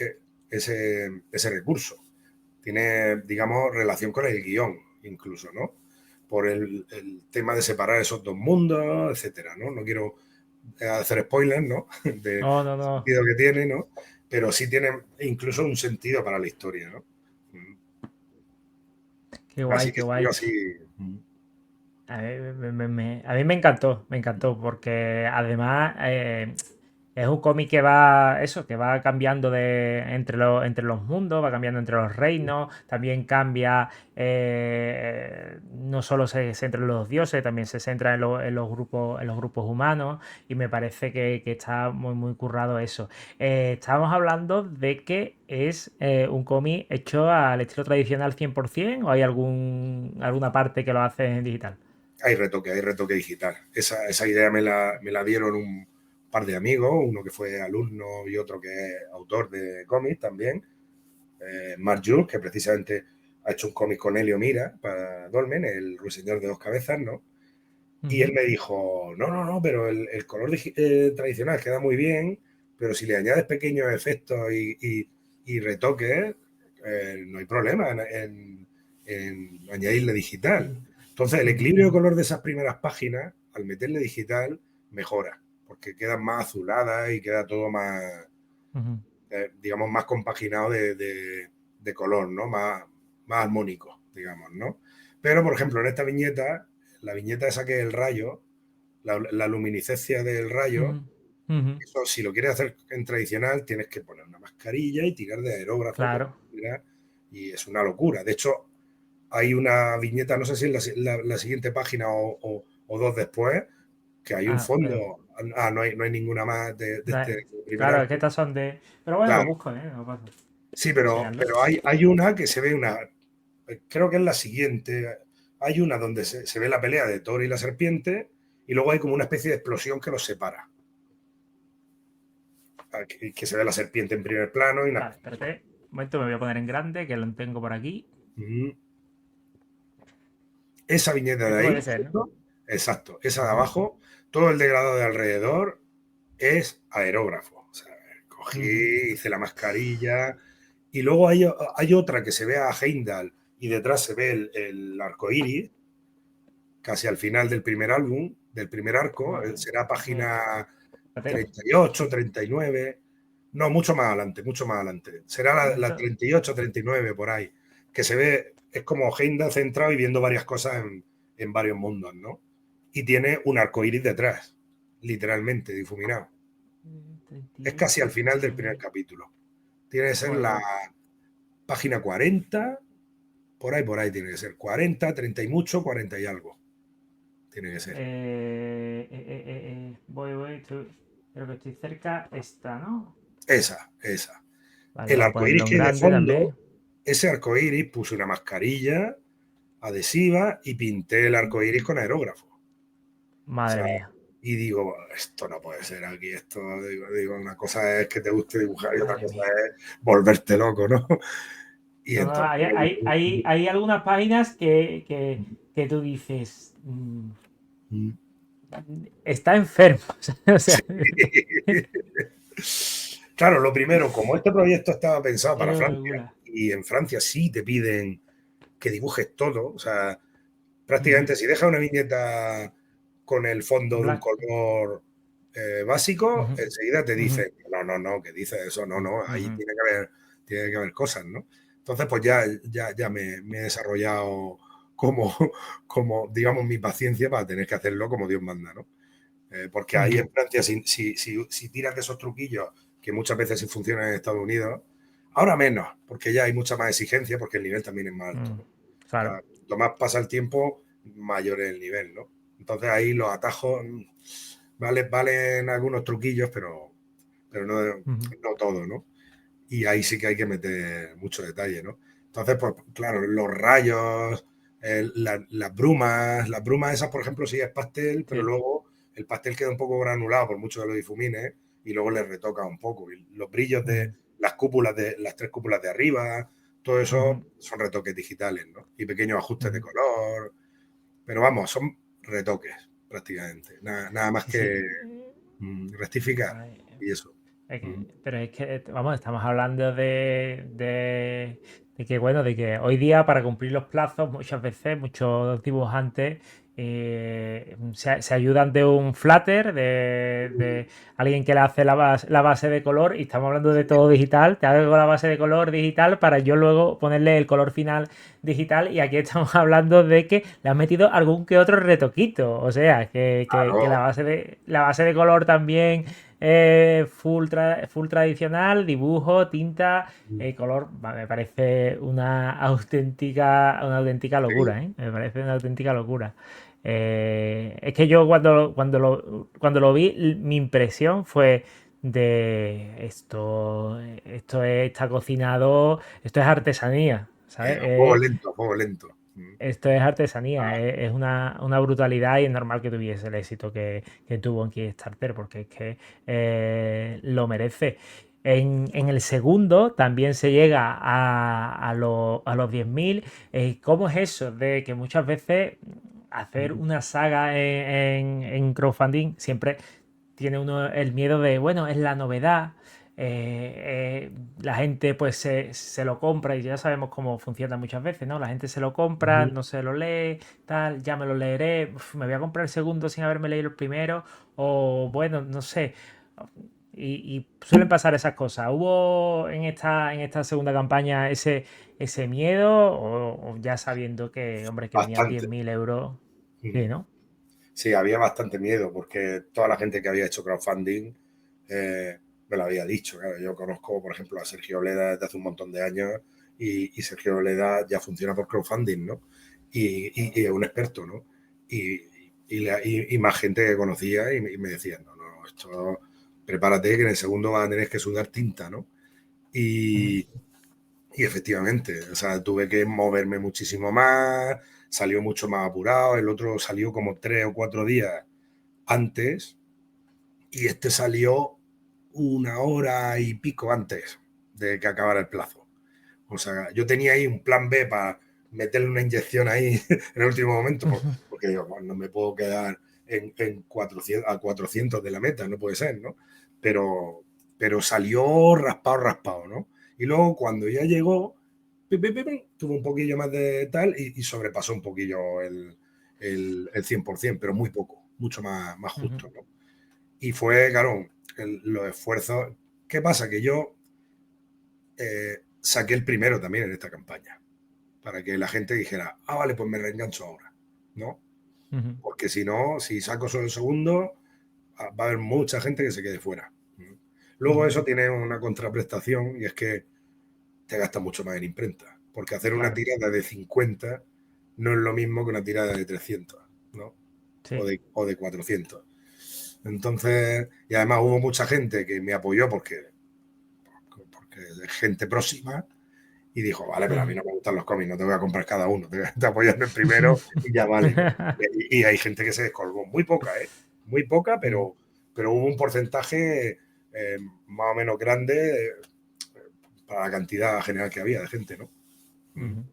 ese recurso. Tiene, digamos, relación con el guión, incluso, ¿no? Por el tema de separar esos dos mundos, etcétera, ¿no? No quiero hacer spoilers, ¿no? De sentido que tiene, ¿no? Pero sí tiene incluso un sentido para la historia, ¿no? Qué guay, Así que qué guay. así. A mí me encantó, porque además es un cómic que va, eso, que va cambiando entre los mundos, va cambiando entre los reinos, también cambia, no solo se centra en los dioses, también se centra en los grupos humanos, y me parece que está muy, muy currado eso. Estábamos hablando de que es un cómic hecho al estilo tradicional 100%, o hay alguna parte que lo hace en digital. Hay retoque digital. Esa idea me la dieron un par de amigos, uno que fue alumno y otro que es autor de cómics también, Mark Jules, que precisamente ha hecho un cómic con Helio Mira para Dolmen, el ruiseñor de dos cabezas, ¿no? Y él me dijo, no, pero el color tradicional queda muy bien, pero si le añades pequeños efectos y retoques, no hay problema en añadirle digital. Entonces, el equilibrio de color de esas primeras páginas, al meterle digital, mejora, porque quedan más azuladas y queda todo más, digamos, más compaginado de color, ¿no? Más armónico, digamos, ¿no? Pero, por ejemplo, en esta viñeta, la viñeta esa que es el rayo, la luminiscencia del rayo, eso, si lo quieres hacer en tradicional, tienes que poner una mascarilla y tirar de aerógrafo, Claro. y es una locura. De hecho, hay una viñeta, no sé si es la siguiente página o dos después, que hay un fondo. No hay ninguna más de este primer Claro, es que arco. estas son de. Pero bueno, lo Claro. busco, ¿eh? No pasa. Sí, pero hay una que se ve creo que es la siguiente. Hay una donde se ve la pelea de Thor y la serpiente y luego hay como una especie de explosión que los separa. Que se ve la serpiente en primer plano y una... Vale, espérate. Un momento, me voy a poner en grande, que lo tengo por aquí. Esa viñeta de Este ahí, puede ser, ¿no? exacto, esa de abajo, todo el degradado de alrededor es aerógrafo. O sea, cogí, hice la mascarilla y luego hay otra que se ve a Heimdall y detrás se ve el arco iris, casi al final del primer álbum, del primer arco, será página 38, 39, no, mucho más adelante. Será la 38, 39 por ahí, que se ve, es como Heimdall centrado y viendo varias cosas en varios mundos, ¿no? Y tiene un arco iris detrás, literalmente difuminado. Es casi al final del primer capítulo. Tiene que ser la página 40, por ahí tiene que ser 40, 30 y mucho, 40 y algo. Tiene que ser. Voy, creo que estoy cerca. Esta, ¿no? Esa. Vale, El vamos a arcoíris ponerlo en que hay de grande fondo, también. ese arcoíris puse una mascarilla adhesiva y pinté el arcoíris con aerógrafo. O Madre sea, mía. y digo, esto no puede ser aquí, digo, una cosa es que te guste dibujar y otra Madre cosa mía. es volverte loco, ¿no? Y No, no, entonces, hay algunas páginas que tú dices, está enfermo. O sea, claro, lo primero, como este proyecto estaba pensado es para una Francia, locura. y en Francia sí te piden que dibujes todo, o sea, Ujú. prácticamente si dejas una viñeta con el fondo de un Blanco. color básico, Ujú, enseguida te ujú, dicen, no, no, no, ¿qué dices eso? No, no, ahí ujú, tiene que haber cosas, ¿no? Entonces, pues ya me he desarrollado como, como, digamos, mi paciencia para tener que hacerlo como Dios manda, ¿no? Porque ahí ujú, en Francia, si tiras de esos truquillos que muchas veces sí funcionan en Estados Unidos, ahora menos, porque ya hay mucha más exigencia, porque el nivel también es más alto, ¿no? claro. Cuanto más pasa el tiempo, mayor es el nivel, ¿no? Entonces ahí los atajos valen algunos truquillos, pero no, Ujú, no todo, ¿no? Y ahí sí que hay que meter mucho detalle, ¿no? Entonces, pues claro, los rayos, las brumas esas, por ejemplo, sí es pastel, pero sí. luego el pastel queda un poco granulado por mucho que lo difumines y luego le retoca un poco. Y los brillos de Ujú, las cúpulas, de las tres cúpulas de arriba, todo eso ujú, son retoques digitales, ¿no? Y pequeños ajustes de ujú. color, pero vamos, son retoques prácticamente, nada más Sí, sí. que rectificar Ay, y eso. pero es que, vamos, estamos hablando de que, bueno, de que hoy día para cumplir los plazos muchas veces muchos dibujantes se ayudan de un flatter, de alguien que le hace la base de color y estamos hablando de todo digital, te hago la base de color digital para yo luego ponerle el color final digital y aquí estamos hablando de que le han metido algún que otro retoquito, o sea, que Claro, la base de color también full tradicional, dibujo, tinta, color, me parece una auténtica sí. locura, ¿eh? Me parece una auténtica locura. Es que yo cuando lo vi, mi impresión fue de está cocinado, esto es artesanía, ¿sabes? A fuego lento, a fuego lento. Esto es artesanía, Ah, es una brutalidad y es normal que tuviese el éxito que tuvo en Kickstarter porque es que lo merece. En el segundo también se llega a los 10.000. ¿Cómo es eso de que muchas veces hacer una saga en crowdfunding siempre tiene uno el miedo de, bueno, es la novedad, la gente pues se lo compra y ya sabemos cómo funciona muchas veces, ¿no? La gente se lo compra, ujú. no se lo lee, tal, ya me lo leeré, me voy a comprar el segundo sin haberme leído el primero, o bueno, no sé. Y suelen pasar esas cosas. ¿Hubo en esta segunda campaña ese miedo o ya sabiendo que, hombre, que venían diez Bastante. mil euros? Sí, Mm. ¿no? Sí, había bastante miedo porque toda la gente que había hecho crowdfunding me lo había dicho. Claro, yo conozco, por ejemplo, a Sergio Oleda desde hace un montón de años y Sergio Oleda ya funciona por crowdfunding, ¿no? Y es un experto, ¿no? Y, y más gente que conocía y me decían, no, no, esto, prepárate que en el segundo vas a tener que sudar tinta, ¿no? Ujú, Y, y efectivamente, o sea, tuve que moverme muchísimo más, salió mucho más apurado, el otro salió como 3 o 4 días antes y este salió 1 hora y pico antes de que acabara el plazo. O sea, yo tenía ahí un plan B para meterle una inyección ahí en el último momento, ujú, porque digo, bueno, no me puedo quedar en 400, a 400 de la meta, no puede ser, ¿no? Pero, pero salió raspado, raspado, ¿no? Y luego cuando ya llegó, tuvo un poquillo más de tal y sobrepasó un poquillo el 100%, pero muy poco, mucho más ujú. justo, ¿no? Y fue, claro, los esfuerzos. ¿Qué pasa? Que yo saqué el primero también en esta campaña, para que la gente dijera, ah, vale, pues me reengancho ahora, ¿no? Ujú, Porque si no, si saco solo el segundo, va a haber mucha gente que se quede fuera. Luego ujú. eso tiene una contraprestación y es que te gasta mucho más en imprenta, porque hacer una Claro, tirada de 50 no es lo mismo que una tirada de 300, ¿no? sí. O de 400. Entonces, y además hubo mucha gente que me apoyó porque es gente próxima y dijo, vale, pero a mí Ujú. no me gustan los cómics, no te voy a comprar cada uno, te apoyas en el primero y ya vale, ¿no? Y hay gente que se descolgó, muy poca, ¿eh? Muy poca, Mm, pero hubo un porcentaje más o menos grande para la cantidad general que había de gente, ¿no? Mm. Ujú.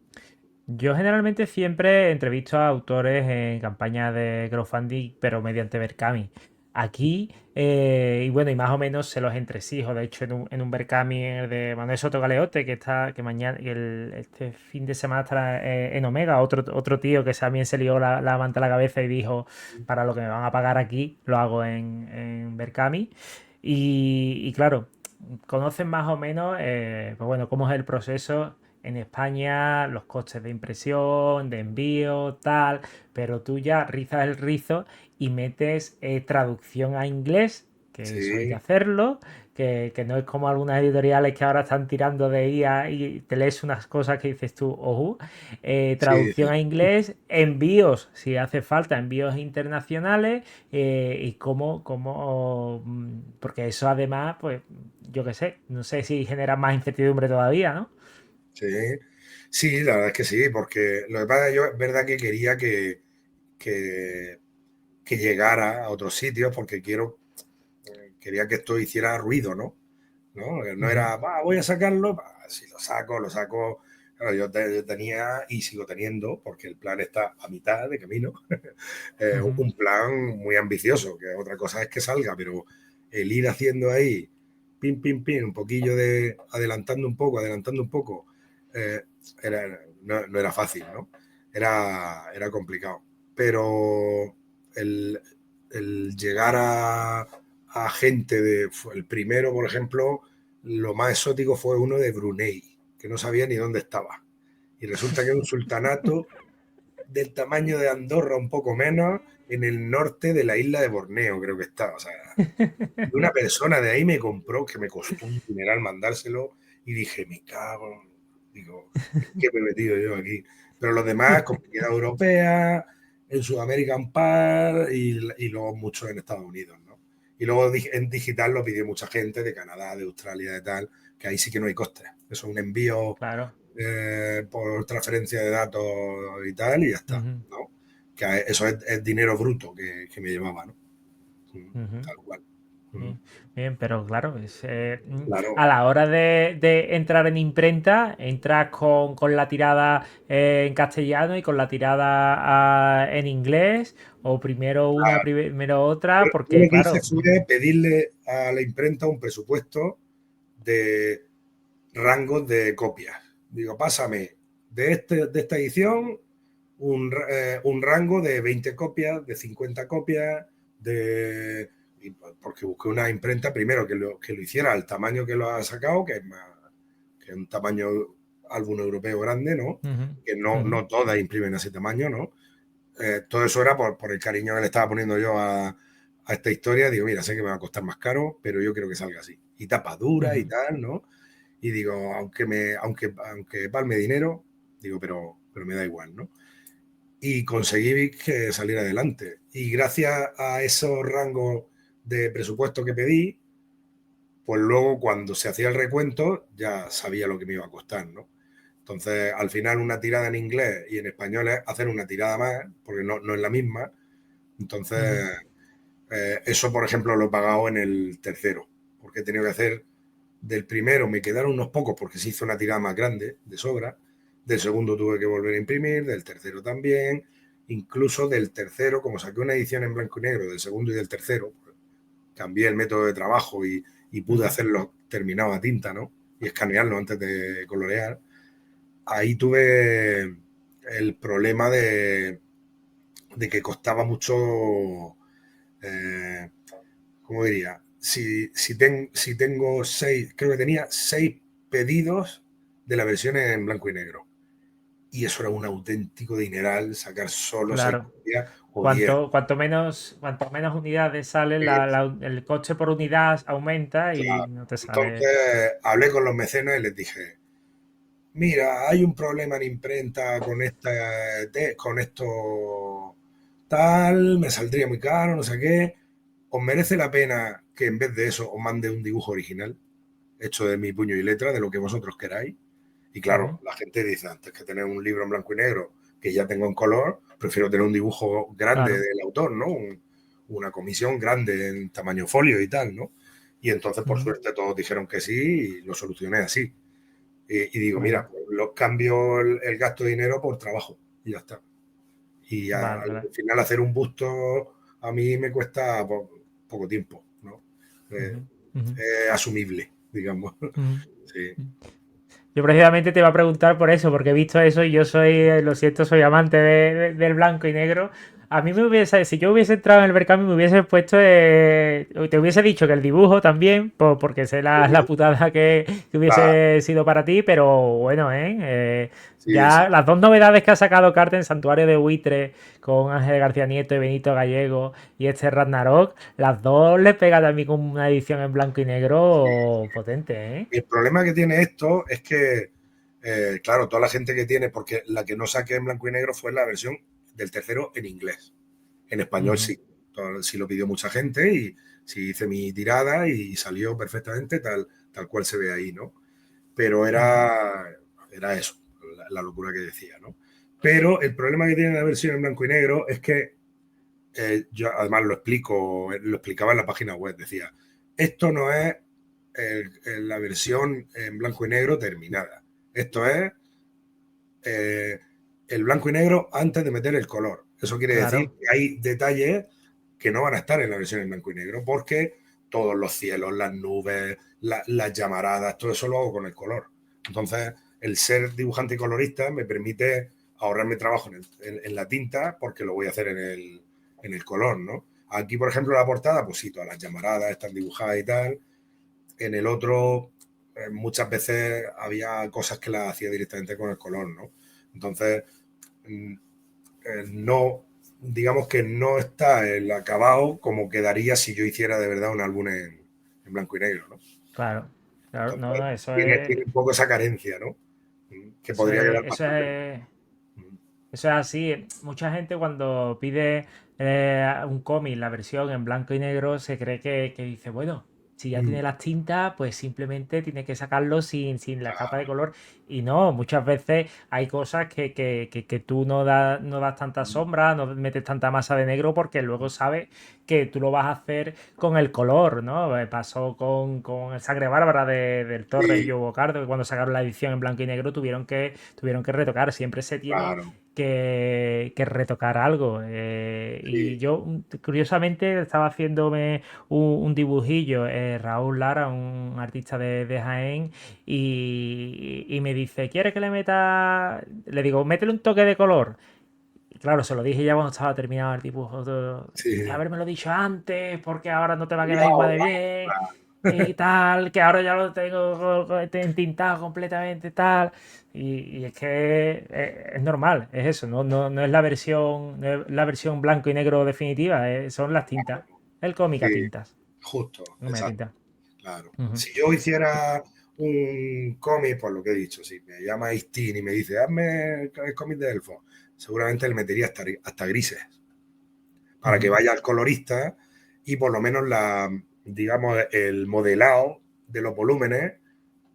Yo generalmente siempre entrevisto a autores en campañas de crowdfunding, pero mediante Berkami. Aquí, y bueno, y más o menos se los entresijo. De hecho, en un Berkami de Manuel Soto Galeote, que mañana, este fin de semana estará en Omega, otro tío que también se lió la manta a la cabeza y dijo, para lo que me van a pagar aquí, lo hago en Berkami. Y claro, conocen más o menos, pues bueno, cómo es el proceso en España, los costes de impresión, de envío, tal, pero tú ya rizas el rizo y metes traducción a inglés, que eso hay que Sí, hacerlo, que no es como algunas editoriales que ahora están tirando de IA y te lees unas cosas que dices tú, ojo, sí, traducción dice, a inglés, envíos, si hace falta, envíos internacionales, y porque eso además, pues yo qué sé, no sé si genera más incertidumbre todavía, ¿no? sí. Sí, la verdad es que sí, porque lo que pasa es que yo es verdad que quería que, que llegara a otros sitios porque quería que esto hiciera ruido, ¿no? No Ujú, era, "Va, voy a sacarlo, si lo saco, lo saco". Claro, yo tenía y sigo teniendo, porque el plan está a mitad de camino, ujú. un plan muy ambicioso, que otra cosa es que salga, pero el ir haciendo ahí, pim, pim, pim, un poquillo de adelantando un poco, eh, no era fácil, ¿no? Era complicado. Pero el, el llegar a gente el primero, por ejemplo, lo más exótico fue uno de Brunei, que no sabía ni dónde estaba. Y resulta que es un sultanato del tamaño de Andorra, un poco menos, en el norte de la isla de Borneo, creo que está. O sea, y una persona de ahí me compró, que me costó un dineral mandárselo, y dije, me cago, digo, ¿qué me he metido yo aquí? Pero los demás, Comunidad Europea, en Sudamérica un par, y luego muchos en Estados Unidos, ¿no? Y luego en digital lo pidió mucha gente de Canadá, de Australia, de tal, que ahí sí que no hay costes. Eso es un envío Claro. por transferencia de datos y tal, y ya está, Ujú, ¿no? Que eso es dinero bruto que me llevaba, ¿no? ujú. Tal cual. Bien, bien, pero claro, Claro, a la hora de entrar en imprenta, entras con la tirada en castellano y con la tirada en inglés, o primero una, primero otra, yo porque lo que hice claro, fue pedirle a la imprenta un presupuesto de rangos de copias. Digo, pásame de esta edición un rango de 20 copias, de 50 copias, porque busqué una imprenta primero que lo hiciera al tamaño que lo ha sacado, que es más, que es un tamaño álbum europeo grande, ¿no? ujú, Que ujú, no todas imprimen ese tamaño, ¿no? Todo eso era por el cariño que le estaba poniendo yo a esta historia. Digo, mira, sé que me va a costar más caro, pero yo quiero que salga así. Y tapa dura y ujú, tal, ¿no? Y digo, aunque palme dinero, digo, pero me da igual, ¿no? Y conseguí que saliera adelante. Y gracias a esos rangos de presupuesto que pedí, pues luego cuando se hacía el recuento ya sabía lo que me iba a costar, ¿no? Entonces, al final una tirada en inglés y en español es hacer una tirada más, porque no es la misma. ujú, Entonces, eso, por ejemplo, lo he pagado en el tercero, porque he tenido que hacer del primero, me quedaron unos pocos porque se hizo una tirada más grande, de sobra. Del segundo tuve que volver a imprimir, del tercero también. Incluso del tercero, como saqué una edición en blanco y negro del segundo y del tercero, pues, cambié el método de trabajo y pude ujú. hacerlo terminado a tinta, ¿no? Y escanearlo antes de colorear. Ahí tuve el problema de que costaba mucho, eh, ¿cómo diría? Si tengo seis, creo que tenía 6 pedidos de la versión en blanco y negro. Y eso era un auténtico dineral, sacar solo 6 Claro. copias o 10. Cuanto menos unidades salen, el coste por unidad aumenta y Claro. no te sale. Entonces hablé con los mecenas y les dije, mira, hay un problema en imprenta con esto tal, me saldría muy caro, no sé qué. ¿Os merece la pena que en vez de eso os mande un dibujo original, hecho de mi puño y letra, de lo que vosotros queráis? Y Ujú, claro, la gente dice, antes que tener un libro en blanco y negro que ya tengo en color, prefiero tener un dibujo grande claro. del autor, ¿no? Una comisión grande en tamaño folio y tal, ¿no? Y entonces, por Ujú, suerte, todos dijeron que sí y lo solucioné así. Y digo, muy mira, bien. lo cambio el gasto de dinero por trabajo y ya está. Y al final hacer un busto a mí me cuesta poco tiempo, ¿no? Es asumible, digamos. Sí. Yo precisamente te iba a preguntar por eso, porque he visto eso y yo soy, lo siento, soy amante del blanco y negro. A mí me hubiese, si yo hubiese entrado en el Berkami, me hubiese puesto, te hubiese dicho que el dibujo también, porque sé la putada que hubiese sido para ti, pero bueno, ya las dos novedades que ha sacado Carten, Santuario de Buitre, con Ángel García Nieto y Benito Gallego, y este Ragnarok, las dos le pegan a mí con una edición en blanco y negro potente, ¿eh? El problema que tiene esto es que, claro, toda la gente que tiene, porque la que no saqué en blanco y negro fue la versión del tercero en inglés. En español sí. Sí lo pidió mucha gente y sí hice mi tirada y salió perfectamente tal cual se ve ahí, ¿no? Pero era eso, la locura que decía, ¿no? Pero el problema que tiene la versión en blanco y negro es que yo además lo explicaba en la página web, decía, esto no es la versión en blanco y negro terminada. Esto es el blanco y negro antes de meter el color. Eso quiere decir que hay detalles que no van a estar en la versión en blanco y negro porque todos los cielos, las nubes, las llamaradas, todo eso lo hago con el color. Entonces, el ser dibujante y colorista me permite ahorrarme trabajo en la tinta porque lo voy a hacer en el color, ¿no? Aquí, por ejemplo, la portada, pues sí, todas las llamaradas están dibujadas y tal. En el otro, muchas veces había cosas que las hacía directamente con el color, ¿no? Entonces, no, digamos que no está el acabado como quedaría si yo hiciera de verdad un álbum en blanco y negro, ¿no? Claro, claro, Entonces, no, eso tiene un poco esa carencia, ¿no? Que podría quedar bastante. Eso es así. Mucha gente cuando pide un cómic, la versión en blanco y negro, se cree que dice, bueno, si ya tiene las tintas, pues simplemente tiene que sacarlo sin la capa de color. Y no, muchas veces hay cosas que tú no das tanta sombra, no metes tanta masa de negro porque luego sabes que tú lo vas a hacer con el color, ¿no? Pasó con el Sangre Bárbara del Torres y Joe Bocardo, que cuando sacaron la edición en blanco y negro tuvieron que retocar. Siempre se tiene que retocar algo. Y yo, curiosamente, estaba haciéndome un dibujillo, Raúl Lara, un artista de Jaén, y me dice, ¿quieres que le meta? Le digo, métele un toque de color. Y claro, se lo dije ya cuando estaba terminado el dibujo. Dice, haberme dicho antes, porque ahora no te va a quedar igual de bien. Y tal, que ahora ya lo tengo entintado completamente, tal. Y es que es normal, es eso, no es la versión blanco y negro definitiva, son las tintas. El cómic a tintas. Justo, exacto. Claro. Uh-huh. Si yo hiciera un cómic, por lo que he dicho, si me llama Istin y me dice, hazme el cómic de Elfo, seguramente le metería hasta grises para que vaya al colorista y por lo menos digamos, el modelado de los volúmenes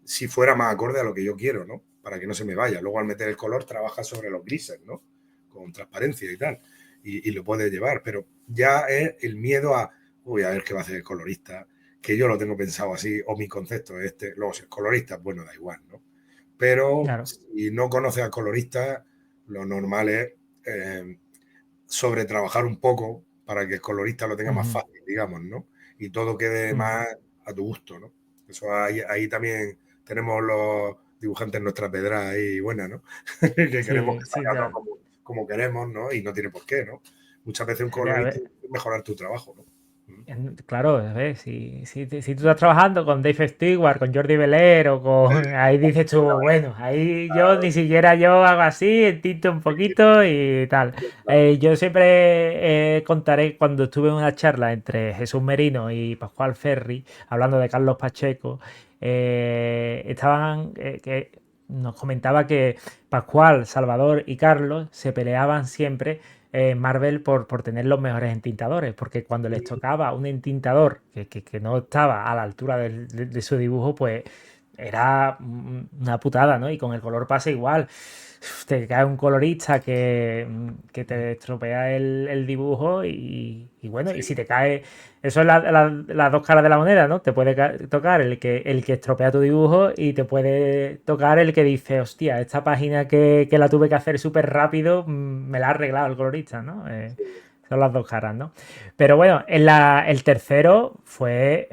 si fuera más acorde a lo que yo quiero, ¿no? Para que no se me vaya. Luego al meter el color trabaja sobre los grises, ¿no? Con transparencia y tal. Y lo puedes llevar, pero ya es el miedo a, uy, a ver qué va a hacer el colorista, que yo lo tengo pensado así, o mi concepto es este. Luego, si el colorista, bueno, da igual, ¿no? Pero si no conoces al colorista, lo normal es sobre trabajar un poco para que el colorista lo tenga más fácil, digamos, ¿no? Y todo quede más a tu gusto, ¿no? Eso ahí también tenemos los dibujantes nuestra pedra ahí buena, ¿no? que queremos que salga como queremos, ¿no? Y no tiene por qué, ¿no? Muchas veces un colorista es mejorar tu trabajo, ¿no? Claro, ¿ves? Si tú estás trabajando con Dave Stewart, con Jordi Belair o con... Ahí dices tú, bueno, ahí yo ni siquiera yo hago así, entinto un poquito y tal. Yo siempre contaré cuando estuve en una charla entre Jesús Merino y Pascual Ferri, hablando de Carlos Pacheco, que nos comentaba que Pascual, Salvador y Carlos se peleaban siempre Marvel por tener los mejores entintadores, porque cuando les tocaba un entintador que no estaba a la altura de su dibujo, pues era una putada, ¿no? Y con el color pasa igual. Te cae un colorista que te estropea el dibujo y bueno, y Sí, si te cae, eso es las dos caras de la moneda, ¿no? Te puede tocar el que estropea tu dibujo y te puede tocar el que dice, hostia, esta página que la tuve que hacer súper rápido, me la ha arreglado el colorista, ¿no? Son las dos caras, ¿no? Pero bueno, el tercero fue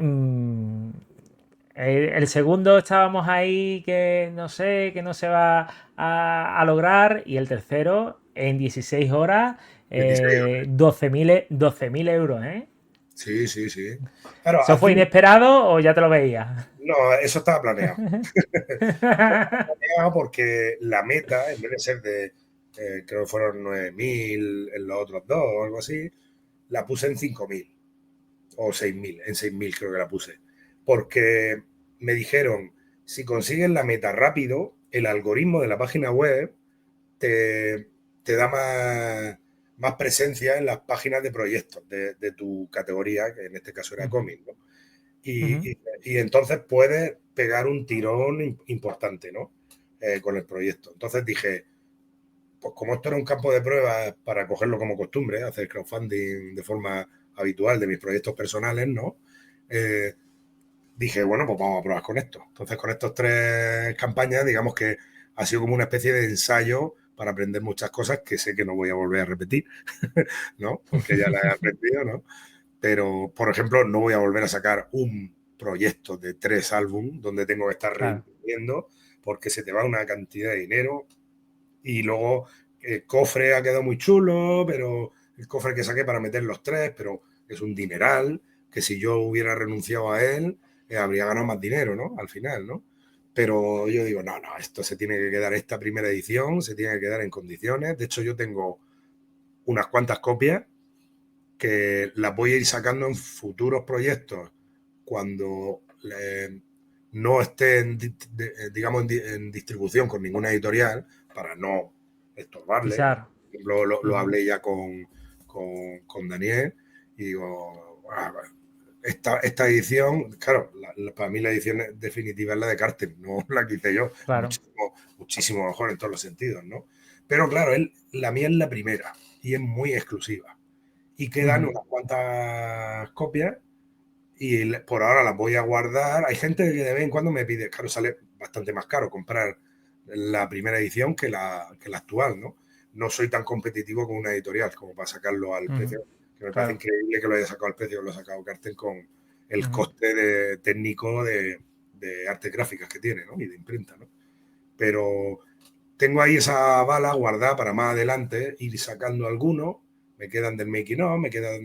el segundo estábamos ahí que no se va a lograr. Y el tercero, en 16 horas, 16. 12.000 euros, ¿eh? Sí, sí, sí. Claro, ¿Eso fue inesperado o ya te lo veías? no, eso estaba planeado. Planeado porque la meta, en vez de ser de, creo que fueron 9.000 en los otros dos o algo así, la puse en 5.000 o 6.000, en 6.000 creo que la puse. Porque me dijeron, si consigues la meta rápido, el algoritmo de la página web te, te da más presencia en las páginas de proyectos de tu categoría, que en este caso era cómic, ¿no? Ujú. Y entonces puedes pegar un tirón importante, ¿no? Con el proyecto. Entonces dije, pues como esto era un campo de pruebas para cogerlo como costumbre, hacer crowdfunding de forma habitual de mis proyectos personales, ¿no? Eh, Dije, bueno, pues vamos a probar con esto. Entonces, con estas tres campañas, digamos que ha sido como una especie de ensayo para aprender muchas cosas que sé que no voy a volver a repetir, ¿no? Porque ya las he aprendido, ¿no? Pero, por ejemplo, no voy a volver a sacar un proyecto de 3 álbumes donde tengo que estar Claro. reimprimiendo porque se te va una cantidad de dinero y luego el cofre ha quedado muy chulo, pero el cofre que saqué para meter los tres, pero es un dineral que si yo hubiera renunciado a él, habría ganado más dinero, ¿no? Al final, ¿no? Pero yo digo, no, no, esto se tiene que quedar, esta primera edición se tiene que quedar en condiciones. De hecho, yo tengo unas cuantas copias que las voy a ir sacando en futuros proyectos cuando no esté, digamos, en distribución con ninguna editorial para no estorbarle. Pisar. Lo Ujú. hablé ya con Daniel y digo, esta edición, claro, para mí la edición definitiva es la de Carter, no la que hice yo, Claro. muchísimo, muchísimo mejor en todos los sentidos, ¿no? Pero claro, la mía es la primera y es muy exclusiva y quedan Ujú. unas cuantas copias y por ahora las voy a guardar. Hay gente que de vez en cuando me pide, claro, sale bastante más caro comprar la primera edición que la actual, ¿no? No soy tan competitivo con una editorial como para sacarlo al Ujú. precio, que me parece Claro. increíble que lo haya sacado al precio que lo ha sacado Cartel con el Ujú. coste técnico de artes gráficas que tiene, ¿no? Y de imprenta, ¿no? Pero tengo ahí esa bala guardada para más adelante ir sacando algunos. Me quedan del making of, me quedan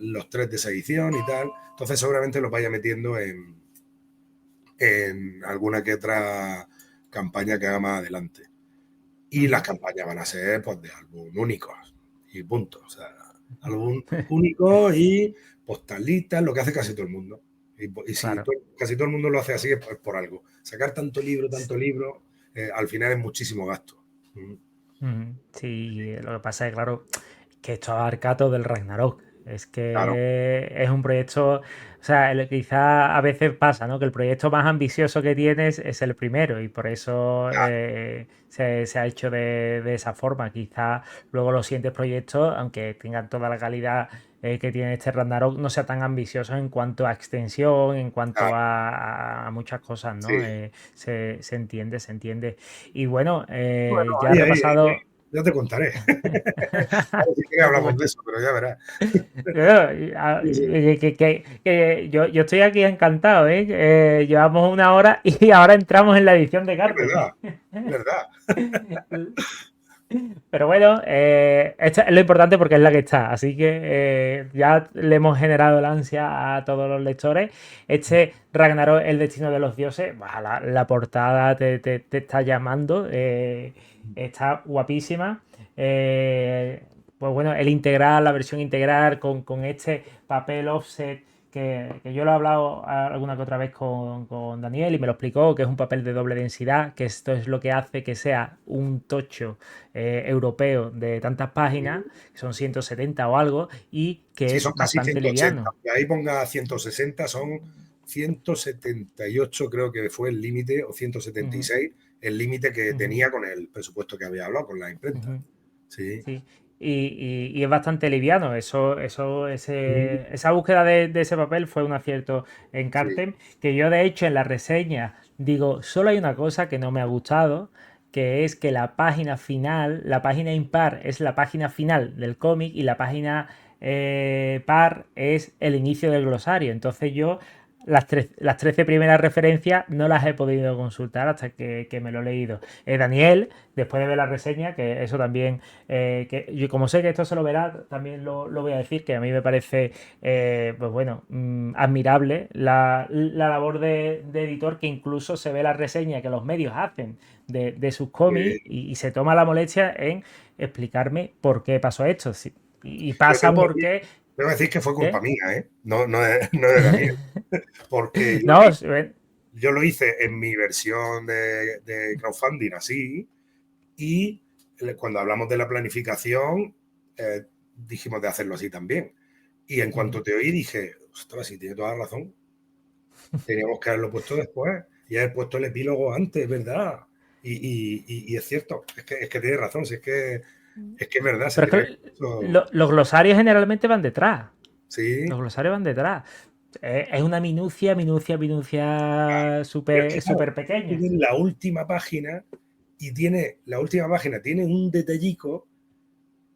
los tres de esa edición y tal. Entonces seguramente los vaya metiendo en alguna que otra campaña que haga más adelante. Y las Ujú. campañas van a ser pues de álbum únicos y punto. O sea, álbum único y postalitas, lo que hace casi todo el mundo. Y si Claro. casi todo el mundo lo hace así es por algo. Sacar tanto libro, al final es muchísimo gasto. Ujú. Sí, lo que pasa es, claro, que esto abarca todo el Ragnarok. Es Claro, que es un proyecto, o sea, quizá a veces pasa, ¿no? Que el proyecto más ambicioso que tienes es el primero y por eso claro. se ha hecho de esa forma. Quizá luego los siguientes proyectos, aunque tengan toda la calidad que tiene este Ragnarok, no sea tan ambicioso en cuanto a extensión, en cuanto Claro, a muchas cosas, ¿no? sí. Se entiende, se entiende. Y bueno, Bueno, ya he ahí, repasado. ya te contaré. Ahora sí que No te hablamos de preocupes. eso, pero ya verás. Sí, sí. Que yo estoy aquí encantado, ¿eh? Llevamos una hora y ahora entramos en la edición de Es Carter. verdad, es verdad. Pero bueno, esta es lo importante porque es la que está. Así que ya le hemos generado el ansia a todos los lectores. Este Ragnarok, el destino de los dioses, bah, la portada te está llamando. Está guapísima. Eh, pues bueno, el integral, la versión integral con este papel offset que yo lo he hablado alguna que otra vez con Daniel y me lo explicó, que es un papel de doble densidad, que esto es lo que hace que sea un tocho europeo de tantas páginas, que son 170 o algo, y que Sí, es son casi bastante 180. liviano. Que ahí ponga 160 son 178 creo que fue el límite, o 176, el límite que tenía con el presupuesto que había hablado con la imprenta. Sí. Sí. Y es bastante liviano. Esa búsqueda de ese papel fue un acierto en Sí. Cartem. Que yo, de hecho, en la reseña digo, solo hay una cosa que no me ha gustado, que es que la página final, la página impar es la página final del cómic y la página par es el inicio del glosario. Entonces yo las 13 primeras referencias no las he podido consultar hasta que me lo he leído. Daniel, después de ver la reseña, que eso también, que yo como sé que esto se lo verá, también lo voy a decir, que a mí me parece, pues bueno, admirable la labor de editor, que incluso se ve la reseña que los medios hacen de sus cómics y se toma la molestia en explicarme por qué pasó esto. Y Yo pasa porque... tengo que decir que fue culpa ¿Qué? mía, ¿eh? No de Daniel. Porque No, yo lo hice en mi versión de crowdfunding así, y cuando hablamos de la planificación, dijimos de hacerlo así también. Y en cuanto te oí dije, ostras, si tiene toda la razón, teníamos que haberlo puesto después y haber puesto el epílogo antes, ¿verdad? Y es cierto, es que tiene razón, si es que es verdad, se pero es tenía que que... los glosarios generalmente van detrás. Los Sí, glosarios van detrás. Es una minucia pero es que súper claro, súper pequeña. tiene la última página y la última página tiene un detallico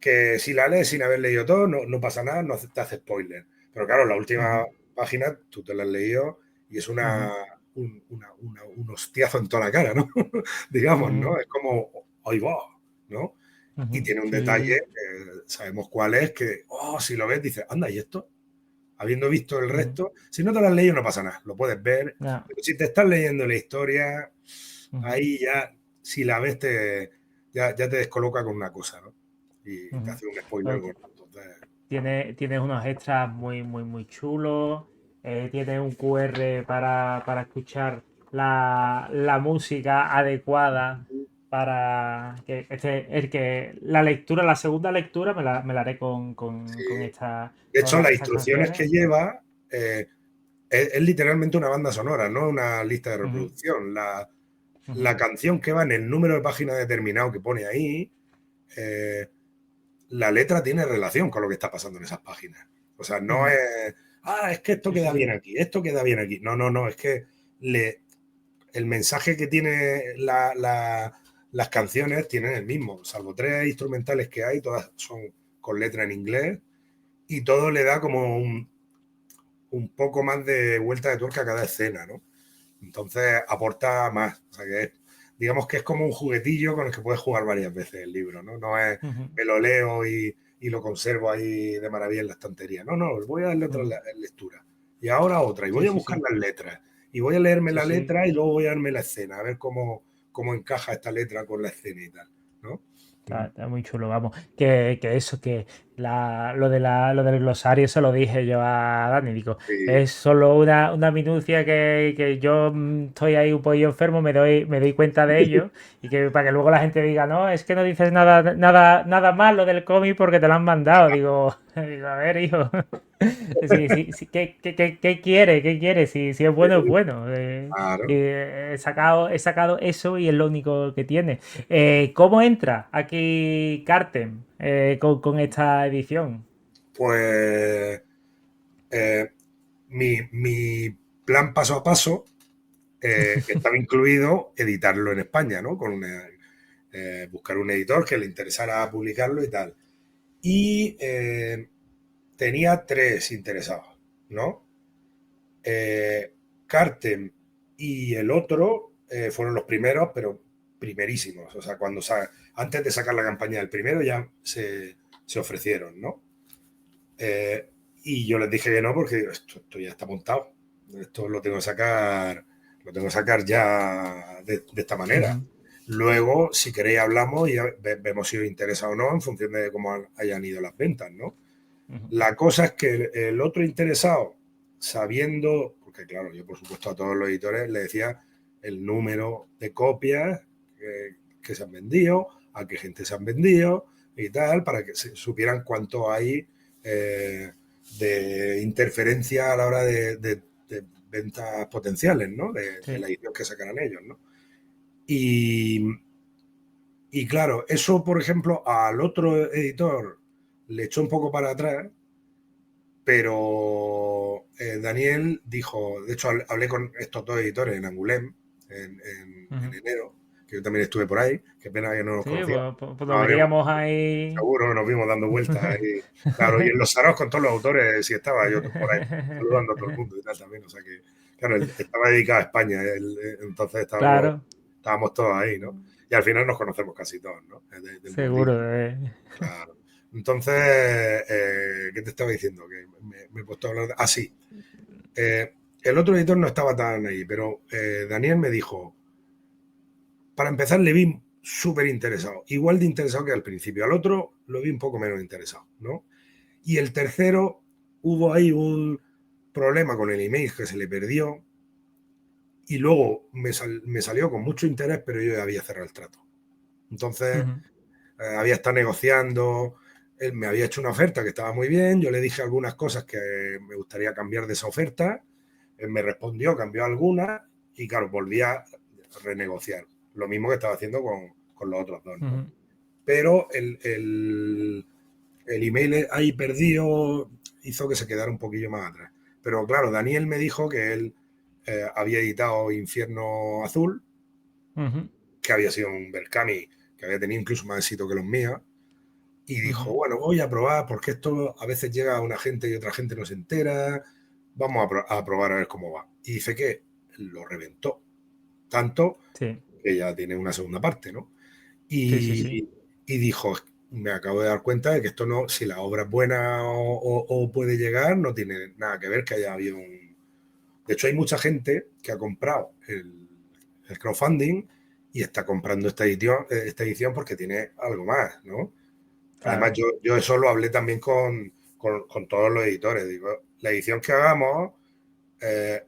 que si la lees sin haber leído todo, no pasa nada, no te hace spoiler. Pero claro, la última página tú te la has leído y es un hostiazo en toda la cara, ¿no? Digamos, ¿no? Es como, ¡ay, va! ¿No? Y tiene un Sí, detalle, sabemos cuál es, que, si lo ves, dices, anda, ¿y esto? Habiendo visto el resto, si no te lo has leído no pasa nada, lo puedes ver, no, pero si te estás leyendo la historia, ahí ya, si la ves, ya te descoloca con una cosa, ¿no? Y te hace un spoiler Bueno, gordo. Entonces, tienes unos extras muy chulos. Tienes un QR para escuchar la música adecuada para que la segunda lectura me la haré con sí. De hecho, las estas instrucciones canciones. que lleva es literalmente una banda sonora, no una lista de Ujú, reproducción. ujú, La canción que va en el número de página determinado que pone ahí, eh, la letra tiene relación con lo que está pasando en esas páginas. O sea, no ujú. es, es que esto Sí, sí, queda bien sí. aquí, esto queda bien aquí. No, es que el mensaje que tiene las canciones tienen el mismo, salvo 3 instrumentales que hay, todas son con letra en inglés y todo le da como un poco más de vuelta de tuerca a cada escena, ¿no? Entonces aporta más. O sea que digamos que es como un juguetillo con el que puedes jugar varias veces el libro, ¿no? No es Ujú, me lo leo y lo conservo ahí de maravilla en la estantería. No, voy a darle otra ujú. lectura. Y ahora otra. Y Sí, voy a sí, buscar sí. las letras. Y voy a leerme Sí, la sí. letra y luego voy a darme la escena, a ver cómo encaja esta letra con la escena y tal, ¿no? Está muy chulo, vamos. Que eso, que lo del glosario se lo dije yo a Dani. Digo, Sí, es solo una minucia que yo estoy ahí un poquillo enfermo, me doy cuenta de ello. Y que para que luego la gente diga, no, es que no dices nada malo del cómic porque te lo han mandado. Digo, a ver, hijo. Sí, sí, sí, ¿qué quiere? ¿Qué quiere? Si es bueno, es bueno. claro. He sacado eso y es lo único que tiene. ¿Cómo entra aquí Cartem con esta edición? Pues mi plan paso a paso estaba incluido editarlo en España, ¿no? Buscar un editor que le interesara publicarlo y tal. Y tenía 3 interesados, ¿no? Cartem y el otro fueron los primeros, pero primerísimos. O sea, antes de sacar la campaña del primero ya se ofrecieron, ¿no? Eh, y yo les dije que no porque esto ya está montado. Esto lo tengo que sacar ya de esta manera. Ujú, Luego, si queréis, hablamos y vemos si os interesa o no en función de cómo hayan ido las ventas, ¿no? ujú, La cosa es que el otro interesado, sabiendo, porque claro, yo por supuesto a todos los editores les decía el número de copias que se han vendido, a qué gente se han vendido y tal, para que supieran cuánto hay de interferencia a la hora de ventas potenciales, ¿no? De la Sí. edición que sacarán ellos, ¿no? Y, y claro, eso, por ejemplo, al otro editor le echó un poco para atrás, pero Daniel dijo, de hecho hablé con estos dos editores en Angoulême en Ujú. enero, que yo también estuve por ahí, qué pena que no nos Sí, conocíamos. pues Nos nos habíamos, veríamos ahí. seguro nos vimos dando vueltas ahí. Claro, y en los Saros con todos los autores, sí estaba yo por ahí saludando a todo el mundo y tal también. O sea que, claro, él estaba dedicado a España, entonces Claro, estábamos todos ahí, ¿no? Y al final nos conocemos casi todos, ¿no? Del mundillo. seguro. Claro. Entonces, ¿qué te estaba diciendo? Que me he puesto a hablar de... Ah, sí. El otro editor no estaba tan ahí, pero Daniel me dijo, para empezar le vi súper interesado, igual de interesado que al principio. Al otro lo vi un poco menos interesado, ¿no? Y el tercero, hubo ahí un problema con el email que se le perdió y luego me salió con mucho interés, pero yo ya había cerrado el trato. Entonces, Ujú. había estado negociando, él me había hecho una oferta que estaba muy bien, yo le dije algunas cosas que me gustaría cambiar de esa oferta, él me respondió, cambió algunas y claro, volví a renegociar. Lo mismo que estaba haciendo con los otros dos, ¿no? Ujú. Pero el email ahí perdido hizo que se quedara un poquillo más atrás. Pero claro, Daniel me dijo que él había editado Infierno Azul, Ujú. que había sido un Berkami que había tenido incluso más éxito que los míos, y dijo, Ujú. bueno, voy a probar porque esto a veces llega a una gente y otra gente no se entera, vamos a probar a ver cómo va. Y dice que lo reventó, tanto Sí, que ya tiene una segunda parte, ¿no? sí, sí, sí. Y dijo, me acabo de dar cuenta de que esto no, si la obra es buena o puede llegar, no tiene nada que ver que haya habido un... De hecho, hay mucha gente que ha comprado el crowdfunding y está comprando esta edición porque tiene algo más, ¿no? Además, Claro. yo eso lo hablé también con todos los editores. Digo, la edición que hagamos,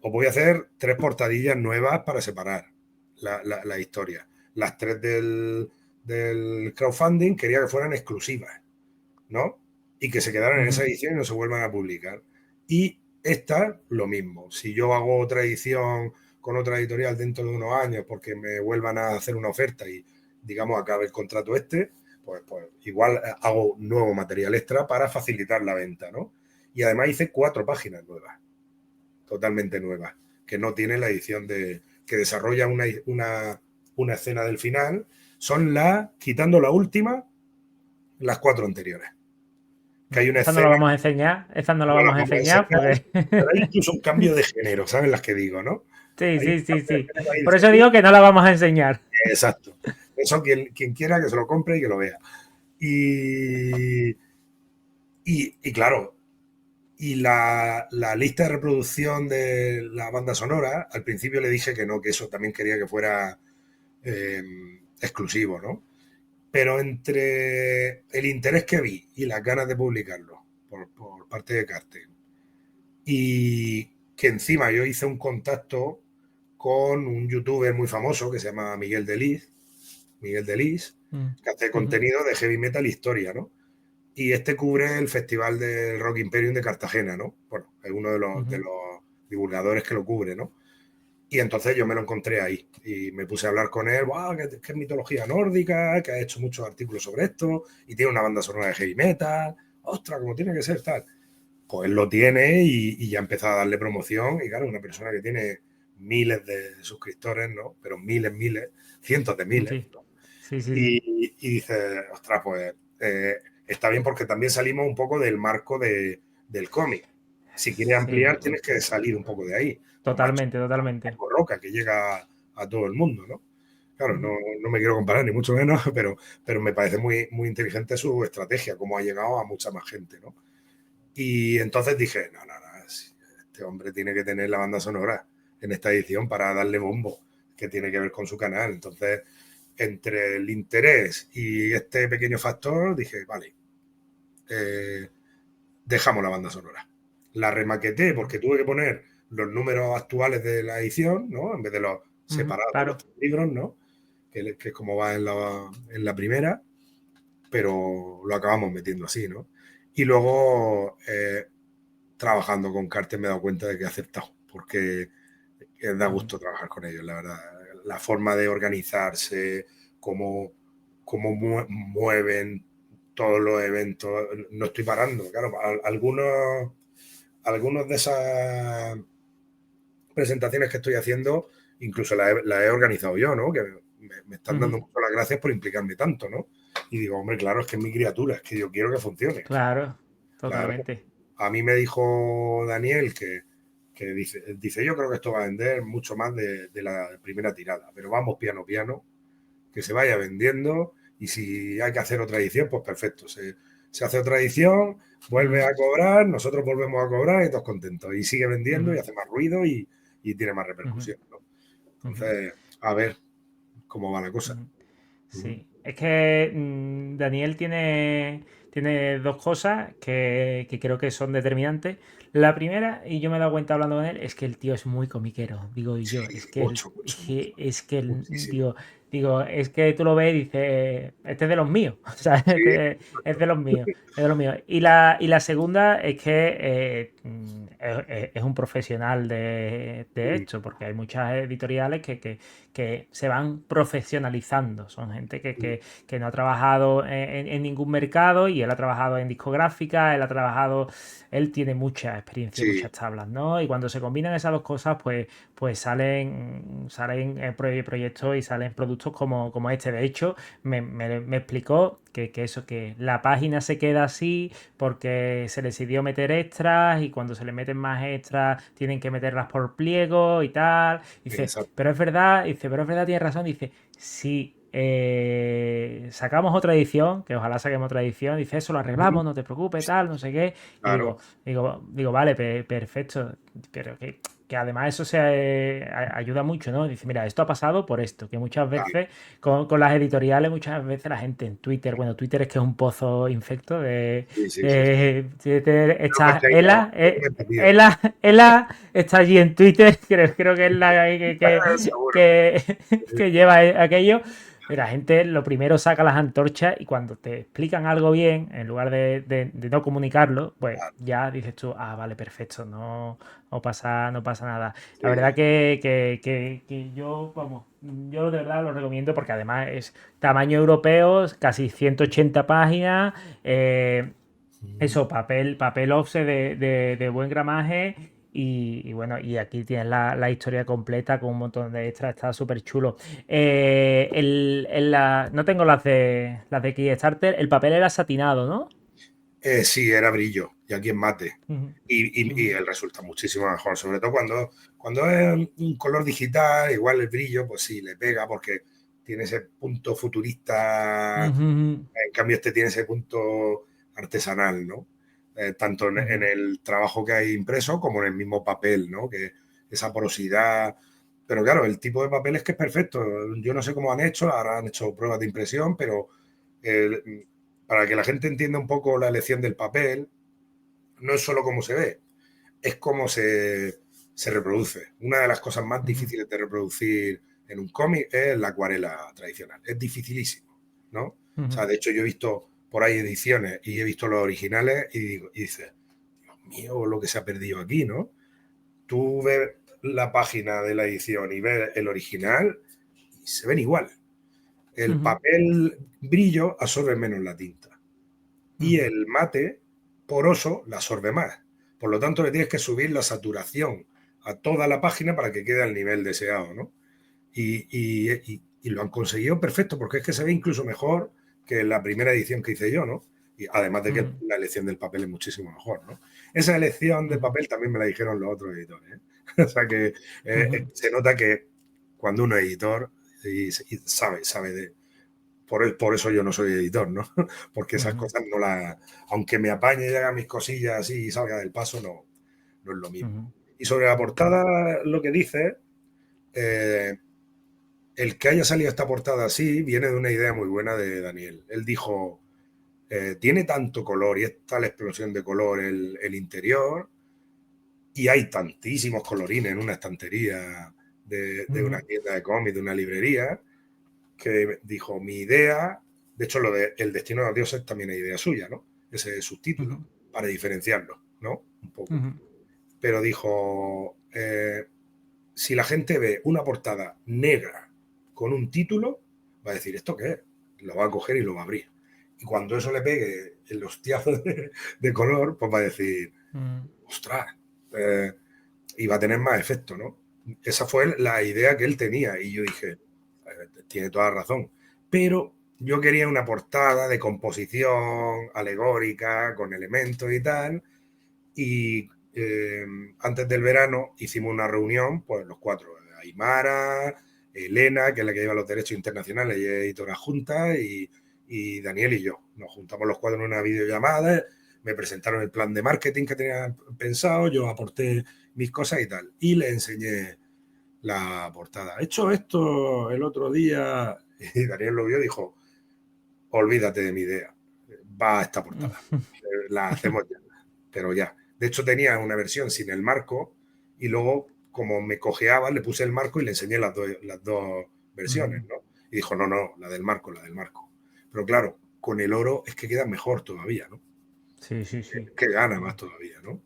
os voy a hacer 3 portadillas nuevas para separar la historia. Las 3 del crowdfunding quería que fueran exclusivas, ¿no? Y que se quedaran en esa Ujú. edición y no se vuelvan a publicar. Y esta, lo mismo. Si yo hago otra edición con otra editorial dentro de unos años porque me vuelvan a hacer una oferta y, digamos, acabe el contrato pues igual hago nuevo material extra para facilitar la venta, ¿no? Y además hice 4 páginas nuevas, totalmente nuevas, que no tiene la edición que desarrolla una escena del final. Son quitando la última, las 4 anteriores. Que hay una Esta no la escena vamos a enseñar, esta no la no las vamos a vamos a enseñar enseñar, porque... pero hay incluso un cambio de género, ¿sabes las que digo, no? Sí, Hay un sí, sí, cambio de sí. género ahí, Por dice, eso digo que no la vamos a enseñar. exacto. Eso quien quiera que se lo compre y que lo vea. Y, y claro, y la lista de reproducción de la banda sonora, al principio le dije que no, que eso también quería que fuera eh, exclusivo, ¿no? Pero entre el interés que vi y las ganas de publicarlo por parte de Cartel y que encima yo hice un contacto con un youtuber muy famoso que se llama Miguel Delis, Mm. que hace Ujú. contenido de heavy metal historia, ¿no? Y este cubre el Festival del Rock Imperium de Cartagena, ¿no? Bueno, es uno de Ujú. los divulgadores que lo cubre, ¿no? Y entonces yo me lo encontré ahí y me puse a hablar con él, wow, que es mitología nórdica, que ha hecho muchos artículos sobre esto y tiene una banda sonora de heavy metal, ostras, como tiene que ser tal. Pues él lo tiene y ya empieza a darle promoción y claro, una persona que tiene miles de suscriptores, ¿no? Pero miles, cientos de miles, Sí, ¿no? sí, sí, sí. Y dice, ostras, pues está bien porque también salimos un poco del marco del cómic. Si quieres Sí, ampliar, tienes que salir un poco de ahí. Pues macho, totalmente, totalmente. Roca, que llega a todo el mundo, ¿no? Claro, Ujú. no me quiero comparar, ni mucho menos, pero me parece muy inteligente su estrategia, cómo ha llegado a mucha más gente, ¿no? Y entonces dije, no, este hombre tiene que tener la banda sonora en esta edición para darle bombo, que tiene que ver con su canal. Entonces, entre el interés y este pequeño factor, dije, vale, eh, dejamos la banda sonora. La remaqueté porque tuve que poner los números actuales de la edición, ¿no? En vez de los Ujú. separados de los Claro. libros, ¿no? Que es como va en la primera, pero lo acabamos metiendo así, ¿no? Y luego, trabajando con Carter, me he dado cuenta de que he aceptado, porque da gusto trabajar con ellos, la verdad. La forma de organizarse, cómo mueven todos los eventos. No estoy parando, claro. Algunos de esas presentaciones que estoy haciendo, incluso la he organizado yo, ¿no? Que me están dando mucho las gracias por implicarme tanto, ¿no? Y digo, hombre, claro, es que es mi criatura, es que yo quiero que funcione. Claro, Claro. totalmente. A mí me dijo Daniel que dice, yo creo que esto va a vender mucho más de la primera tirada, pero vamos piano, que se vaya vendiendo y si hay que hacer otra edición, pues perfecto. Se hace otra edición, vuelve a cobrar, nosotros volvemos a cobrar y todos contentos. Y sigue vendiendo y hace más ruido y tiene más repercusión, ¿no? Entonces, a ver cómo va la cosa. Sí, es que Daniel tiene dos cosas que creo que son determinantes. La primera, y yo me he dado cuenta hablando con él, es que el tío es muy comiquero, digo Sí, yo. Es que mucho, muchísimo. es que tú lo ves y dices, este es de los míos, o sea, Sí, es de los míos, es de los míos. Y la segunda es que es un profesional de esto, porque hay muchas editoriales que se van profesionalizando. Son gente que no ha trabajado en ningún mercado y él ha trabajado en discográfica, él tiene mucha experiencia y sí, muchas tablas, ¿no? Y cuando se combinan esas dos cosas, pues salen proyectos y salen productos como este. De hecho, me explicó que la página se queda así porque se decidió meter extras y cuando se le meten más extras tienen que meterlas por pliego y tal. Dice, exacto. pero es verdad, tiene razón. Dice, si sacamos otra edición, que ojalá saquemos otra edición, dice, eso lo arreglamos, no te preocupes, tal, no sé qué. Y Claro. digo, vale, perfecto. Pero que además eso ayuda mucho, ¿no? Dice, mira, esto ha pasado por esto, que muchas Claro. veces con las editoriales, muchas veces la gente en Twitter, bueno, Twitter es que es un pozo infecto Sí, sí, sí, sí. Twitter Creo que está se ha ido metido. Ela está allí en Twitter, creo que es la Seguro. que lleva aquello. La gente lo primero saca las antorchas y cuando te explican algo bien, en lugar de no comunicarlo, pues Claro. ya dices tú, ah, vale, perfecto, no pasa nada. La Sí, verdad que yo, vamos, yo de verdad lo recomiendo porque además es tamaño europeo, casi 180 páginas, eso, papel offset de buen gramaje. Y bueno, y aquí tienes la historia completa con un montón de extras, está súper chulo. No tengo las de Kickstarter, el papel era satinado, ¿no? Sí, era brillo y aquí en mate. Ujú, Y ujú, él resulta muchísimo mejor, sobre todo cuando es un color digital, igual el brillo, pues sí, le pega porque tiene ese punto futurista, ujú, en cambio este tiene ese punto artesanal, ¿no? Tanto en ujú, el trabajo que hay impreso como en el mismo papel, ¿no? Que esa porosidad. Pero claro, el tipo de papel es que es perfecto. Yo no sé cómo han hecho, ahora han hecho pruebas de impresión, pero para que la gente entienda un poco la elección del papel, no es solo cómo se ve, es cómo se reproduce. Una de las cosas más ujú, difíciles de reproducir en un cómic es la acuarela tradicional. Es dificilísimo, ¿no? O ujú, sea, de hecho yo he visto por ahí ediciones y he visto los originales y dices, Dios mío, lo que se ha perdido aquí, ¿no? Tú ves la página de la edición y ves el original y se ven igual. El ujú, papel brillo absorbe menos la tinta y ujú, el mate poroso la absorbe más. Por lo tanto, le tienes que subir la saturación a toda la página para que quede al nivel deseado, ¿no? Y lo han conseguido perfecto, porque es que se ve incluso mejor que la primera edición que hice yo, ¿no? Y además de que ujú, la elección del papel es muchísimo mejor, ¿no? Esa elección de ujú, papel también me la dijeron los otros editores, ¿eh? O sea que ujú, se nota que cuando uno es editor y sabe de, por eso yo no soy editor, ¿no? Porque esas ujú, cosas no las. Aunque me apañe y haga mis cosillas así y salga del paso, no es lo mismo. ujú, Y sobre la ujú, portada, lo que dice, eh, el que haya salido esta portada así viene de una idea muy buena de Daniel. Él dijo: tiene tanto color y es tal explosión de color el interior, y hay tantísimos colorines en una estantería de una ujú, tienda de cómics, de una librería, que dijo, mi idea, de hecho lo de El destino de los dioses también es idea suya, ¿no? Ese subtítulo, ujú, para diferenciarlo, ¿no? Un poco. ujú. pero dijo, si la gente ve una portada negra con un título, va a decir, ¿esto qué es? Lo va a coger y lo va a abrir. Y cuando eso le pegue el hostiazo de color, pues va a decir, ostras, y va a tener más efecto, ¿no? Esa fue la idea que él tenía y yo dije, tiene toda la razón. Pero yo quería una portada de composición alegórica, con elementos y tal, y antes del verano hicimos una reunión, pues los cuatro, Aymara, Elena, que es la que lleva los derechos internacionales y es editora junta, y Daniel y yo. Nos juntamos los cuatro en una videollamada, me presentaron el plan de marketing que tenían pensado, yo aporté mis cosas y tal, y le enseñé la portada. He hecho esto el otro día, y Daniel lo vio y dijo, olvídate de mi idea, va a esta portada, la hacemos ya, pero ya. De hecho, tenía una versión sin el marco y luego, como me cojeaba, le puse el marco y le enseñé las dos versiones, ¿no? Y dijo, no, no, la del marco, la del marco. Pero claro, con el oro es que queda mejor todavía, ¿no? Sí, sí, sí. Que gana más todavía, ¿no?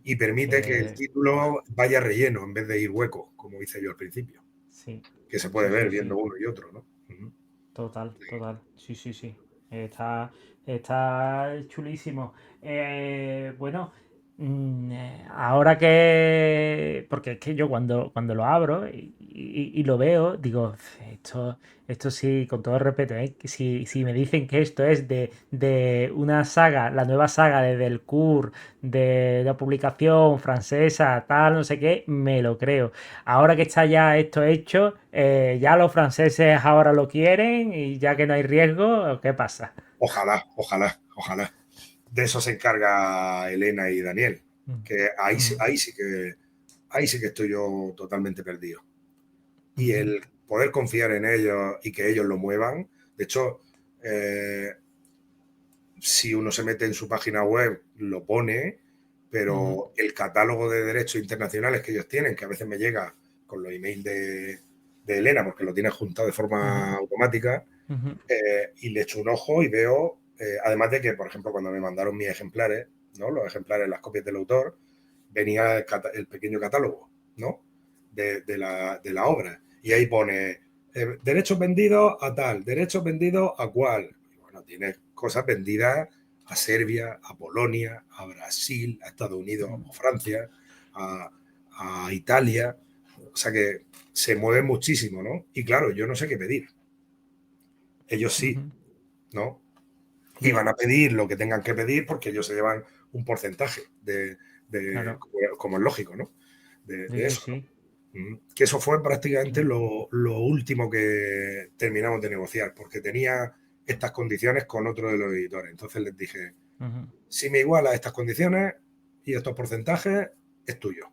Y permite que el título vaya relleno en vez de ir hueco, como hice yo al principio. Sí, Que se puede sí, ver sí, viendo sí. uno y otro, ¿no? Total, total. Sí, sí, sí. Está chulísimo. Bueno, ahora que... Porque es que yo cuando lo abro y lo veo, digo, esto sí, con todo respeto, que si me dicen que esto es de una saga, la nueva saga de Delcourt, de la publicación francesa, tal, no sé qué, me lo creo. Ahora que está ya esto hecho, ya los franceses ahora lo quieren y ya que no hay riesgo, ¿qué pasa? Ojalá, ojalá, ojalá. De eso se encarga Elena y Daniel, Mm, que mm, ahí sí que estoy yo totalmente perdido. Y ujú, el poder confiar en ellos y que ellos lo muevan. De hecho, si uno se mete en su página web, lo pone, ujú, pero el catálogo de derechos internacionales que ellos tienen, que a veces me llega con los emails de Elena, porque lo tiene juntado de ujú, forma automática, ujú, y le echo un ojo y veo, además de que, por ejemplo, cuando me mandaron mis ejemplares, ¿no? Los ejemplares, las copias del autor, venía el pequeño catálogo, ¿no? De la obra. Y ahí pone derechos vendidos a tal, derechos vendidos a cual. Y bueno, tiene cosas vendidas a Serbia, a Polonia, a Brasil, a Estados Unidos, a Francia, a, a Italia. O sea que se mueve muchísimo, ¿no? Y claro, yo no sé qué pedir. Ellos sí, ujú. ¿no? Y Sí, van a pedir lo que tengan que pedir porque ellos se llevan un porcentaje claro. como es lógico, ¿no? Sí, De sí, eso, ¿no? sí. Que eso fue prácticamente Mm, lo último que terminamos de negociar, porque tenía estas condiciones con otro de los editores. Entonces les dije, ujú, si me iguala estas condiciones y estos porcentajes, es tuyo,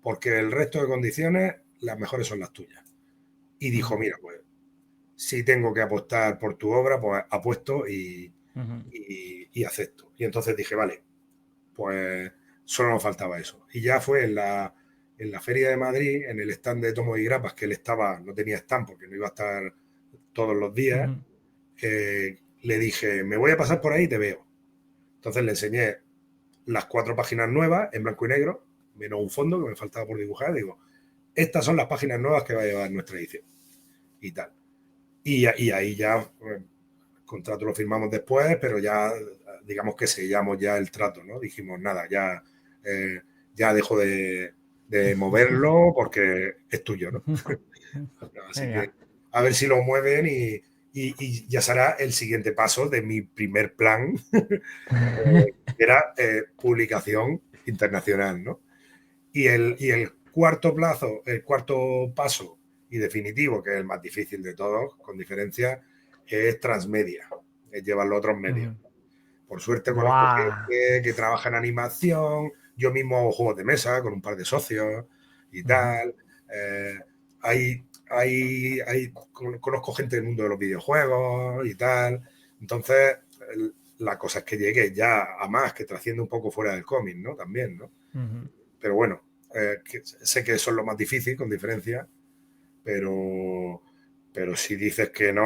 porque el resto de condiciones, las mejores son las tuyas. Y dijo, ujú, mira, pues si tengo que apostar por tu obra, pues apuesto ujú, y acepto. Y entonces dije, vale, pues solo nos faltaba eso. Y ya fue en la Feria de Madrid, en el stand de Tomos y Grapas, que él estaba, no tenía stand porque no iba a estar todos los días, ujú, le dije, me voy a pasar por ahí y te veo. Entonces le enseñé las 4 páginas nuevas en blanco y negro, menos un fondo que me faltaba por dibujar. Digo, estas son las páginas nuevas que va a llevar nuestra edición. Y tal. Y ahí ya, el contrato lo firmamos después, pero ya digamos que sellamos ya el trato, ¿no? Dijimos, nada, ya dejo de moverlo porque es tuyo, ¿no? ujú. Así Genial. que a ver si lo mueven y ya será el siguiente paso de mi primer plan, que era publicación internacional, ¿no? Y el cuarto plazo, el cuarto paso y definitivo, que es el más difícil de todos, con diferencia, es transmedia, es llevarlo a otros medios. Ujú. Por suerte conozco Buah. gente que trabaja en animación, yo mismo hago juegos de mesa con un par de socios y Ujú, tal. Conozco gente del mundo de los videojuegos y tal. Entonces, la cosa es que llegue ya a más, que trasciende un poco fuera del cómic, ¿no? También, ¿no? ujú. Pero bueno, sé que eso es lo más difícil, con diferencia, pero, pero si dices que no,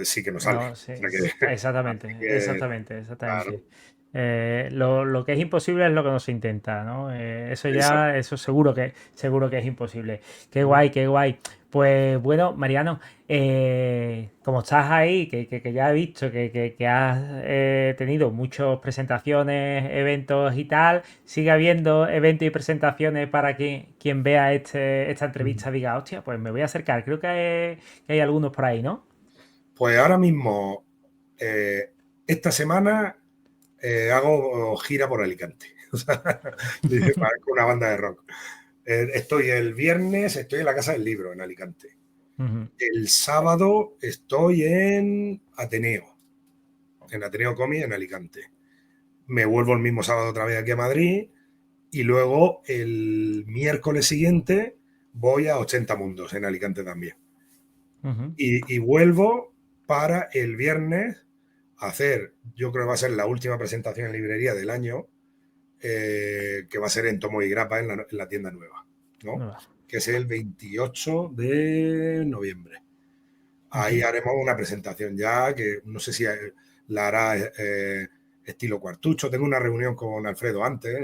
sí que no sale. No, sí, O sea que, exactamente, así que, exactamente, claro, exactamente. Lo que es imposible es lo que no se intenta, ¿no? Eso Exacto. ya, eso seguro que es imposible. Qué guay, qué guay. Pues bueno, Mariano, como estás ahí, que ya he visto que has tenido muchas presentaciones, eventos y tal, sigue habiendo eventos y presentaciones para que quien vea esta entrevista diga, hostia, pues me voy a acercar. Creo que hay algunos por ahí, ¿no? Pues ahora mismo, esta semana hago gira por Alicante. O sea, con una banda de rock. Estoy el viernes, estoy en la Casa del Libro, en Alicante. Ujú, El sábado estoy en Ateneo Comi, en Alicante. Me vuelvo el mismo sábado otra vez aquí a Madrid y luego el miércoles siguiente voy a 80 Mundos, en Alicante también. ujú, Y vuelvo para el viernes a hacer, yo creo que va a ser la última presentación en librería del año, que va a ser en Tomo y Grapa, en la tienda nueva, ¿no? nueva. Que es el 28 de noviembre. Ahí Ujú, haremos una presentación ya, que no sé si la hará estilo cuartucho. Tengo una reunión con Alfredo antes,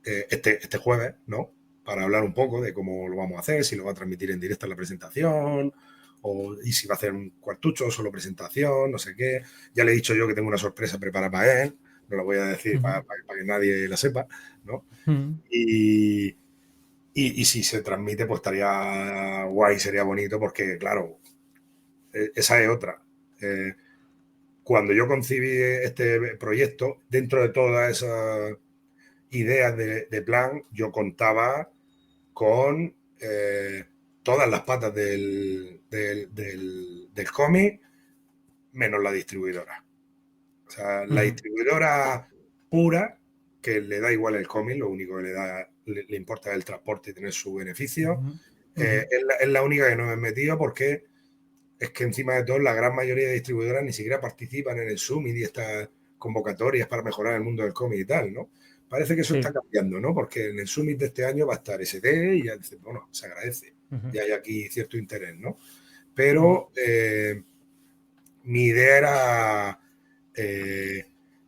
este jueves, ¿no? Para hablar un poco de cómo lo vamos a hacer, si lo va a transmitir en directo en la presentación, y si va a hacer un cuartucho o solo presentación, no sé qué. Ya le he dicho yo que tengo una sorpresa preparada para él, no lo voy a decir ujú, para que nadie la sepa, ¿no? ujú. Y, y si se transmite, pues estaría guay, sería bonito, porque claro, esa es otra. Eh, Cuando yo concibí este proyecto, dentro de todas esas ideas de plan, yo contaba con todas las patas del cómic, menos la distribuidora. O sea, la Ujú, distribuidora pura, que le da igual el cómic, lo único que le importa es el transporte y tener su beneficio, ujú, ujú. es la única que no me he metido, porque es que encima de todo la gran mayoría de distribuidoras ni siquiera participan en el Summit y estas convocatorias para mejorar el mundo del cómic y tal, ¿no? Parece que eso está Sí. cambiando, ¿no? Porque en el Summit de este año va a estar SD y ya dice, bueno, se agradece, Ujú, ya hay aquí cierto interés, ¿no? ujú. Pero mi idea era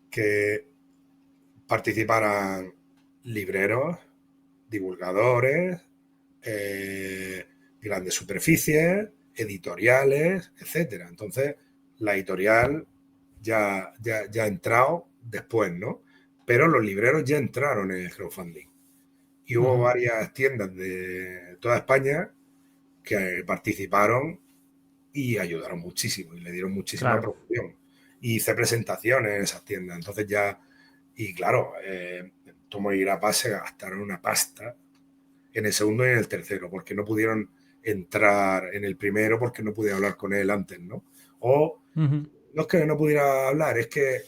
que participaran libreros, divulgadores, eh, grandes superficies, editoriales, etcétera. Entonces, la editorial ya ha entrado después, ¿no? Pero los libreros ya entraron en el crowdfunding. Y hubo Ujú, varias tiendas de toda España que participaron y ayudaron muchísimo y le dieron muchísima claro, promoción. Y hice presentaciones en esas tiendas. Entonces ya, y claro, Tomo y Grappa se gastaron una pasta en el segundo y en el tercero, porque no pudieron entrar en el primero porque no pude hablar con él antes, ¿no? O ujú, no es que no pudiera hablar, es que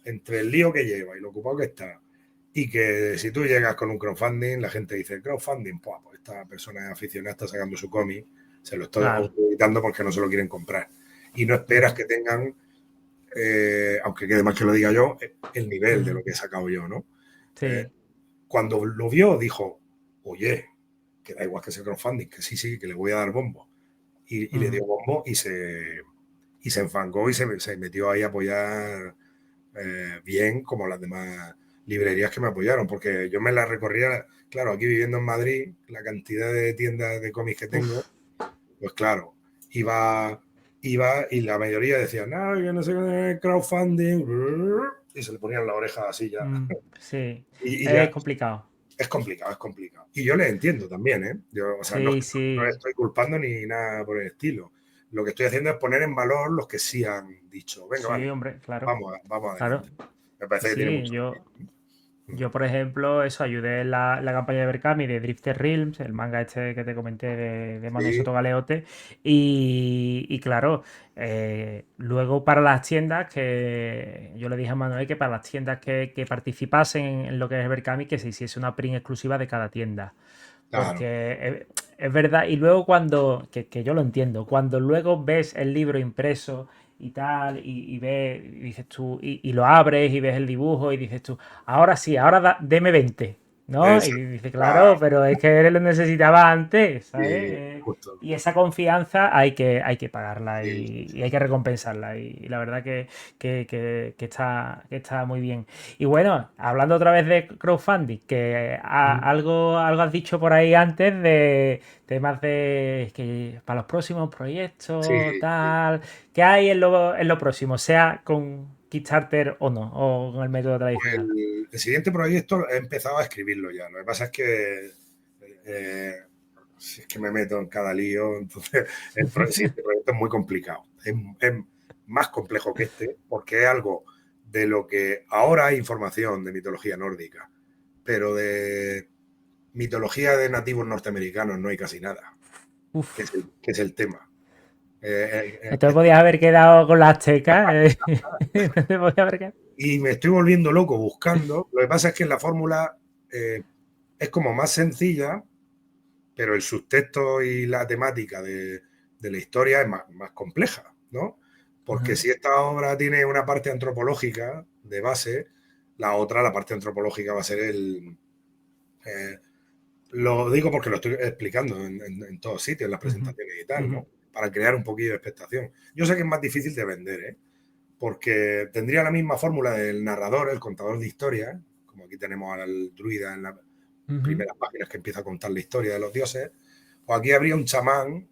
entre el lío que lleva y lo ocupado que está, y que si tú llegas con un crowdfunding, la gente dice, crowdfunding, pues esta persona es aficionada, está sacando su cómic, se lo estoy claro, autoeditando porque no se lo quieren comprar. Y no esperas ujú, que tengan, aunque quede más que lo diga yo, el nivel de ujú, lo que he sacado yo, ¿no? Eh, sí, Cuando lo vio, dijo, oye, que da igual que sea crowdfunding, que sí, que le voy a dar bombo. Y le ujú, dio bombo y se enfangó y se metió ahí a apoyar bien como las demás librerías que me apoyaron, porque yo me la recorría, claro, aquí viviendo en Madrid, la cantidad de tiendas de cómics que tengo, uf, pues claro, iba y la mayoría decían, no, yo no sé qué es crowdfunding, y se le ponían la oreja así ya. sí, Y es ya, complicado, es complicado, es complicado. Y yo les entiendo también, ¿eh? Yo, o sea, no, sí, no les sí, estoy culpando ni nada por el estilo. Lo que estoy haciendo es poner en valor los que sí han dicho, venga, sí, vale, hombre, claro, vamos claro, adelante. Me parece que tiene sí, mucho sentido. yo, por ejemplo, eso, ayudé en la campaña de Berkami de Drifter Realms, el manga este que te comenté de Manuel Sí, Soto Galeote, y claro, luego para las tiendas, que yo le dije a Manuel que para las tiendas que participasen en lo que es Berkami, que se hiciese una print exclusiva de cada tienda. claro. Porque es verdad, y luego que yo lo entiendo, cuando luego ves el libro impreso y tal, y ves, y dices tú, y lo abres y ves el dibujo y dices tú, ahora sí, ahora deme 20, ¿no? Y Es, dices, claro, claro, pero es que él lo necesitaba antes, ¿sabes? sí. justo. y esa confianza hay que pagarla Sí, y hay que recompensarla. Y la verdad que está muy bien. Y bueno, hablando otra vez de crowdfunding, que algo has dicho por ahí antes de temas de que para los próximos proyectos, sí, sí. tal, ¿qué hay en lo próximo? Sea con Kickstarter o no, o con el método Pues tradicional. el siguiente proyecto he empezado a escribirlo ya. Lo que pasa es que eh, si es que me meto en cada lío, entonces el siguiente proyecto es muy complicado. Es más complejo que este porque es algo de lo que ahora hay información de mitología nórdica, pero de mitología de nativos norteamericanos no hay casi nada, Uf, que es el tema. no te podías haber quedado con la azteca. No te podías haber quedado. Y me estoy volviendo loco buscando. Lo que pasa es que la fórmula es como más sencilla, pero el subtexto y la temática de la historia es más compleja, ¿no? Porque Ujú, si esta obra tiene una parte antropológica de base, la otra, la parte antropológica, va a ser el... lo digo porque lo estoy explicando en todos sitios, en las ujú, presentaciones y tal, ujú, ¿no? Para crear un poquillo de expectación. Yo sé que es más difícil de vender, ¿eh? Porque tendría la misma fórmula del narrador, el contador de historias, como aquí tenemos al druida en las ujú, primeras páginas que empieza a contar la historia de los dioses, o aquí habría un chamán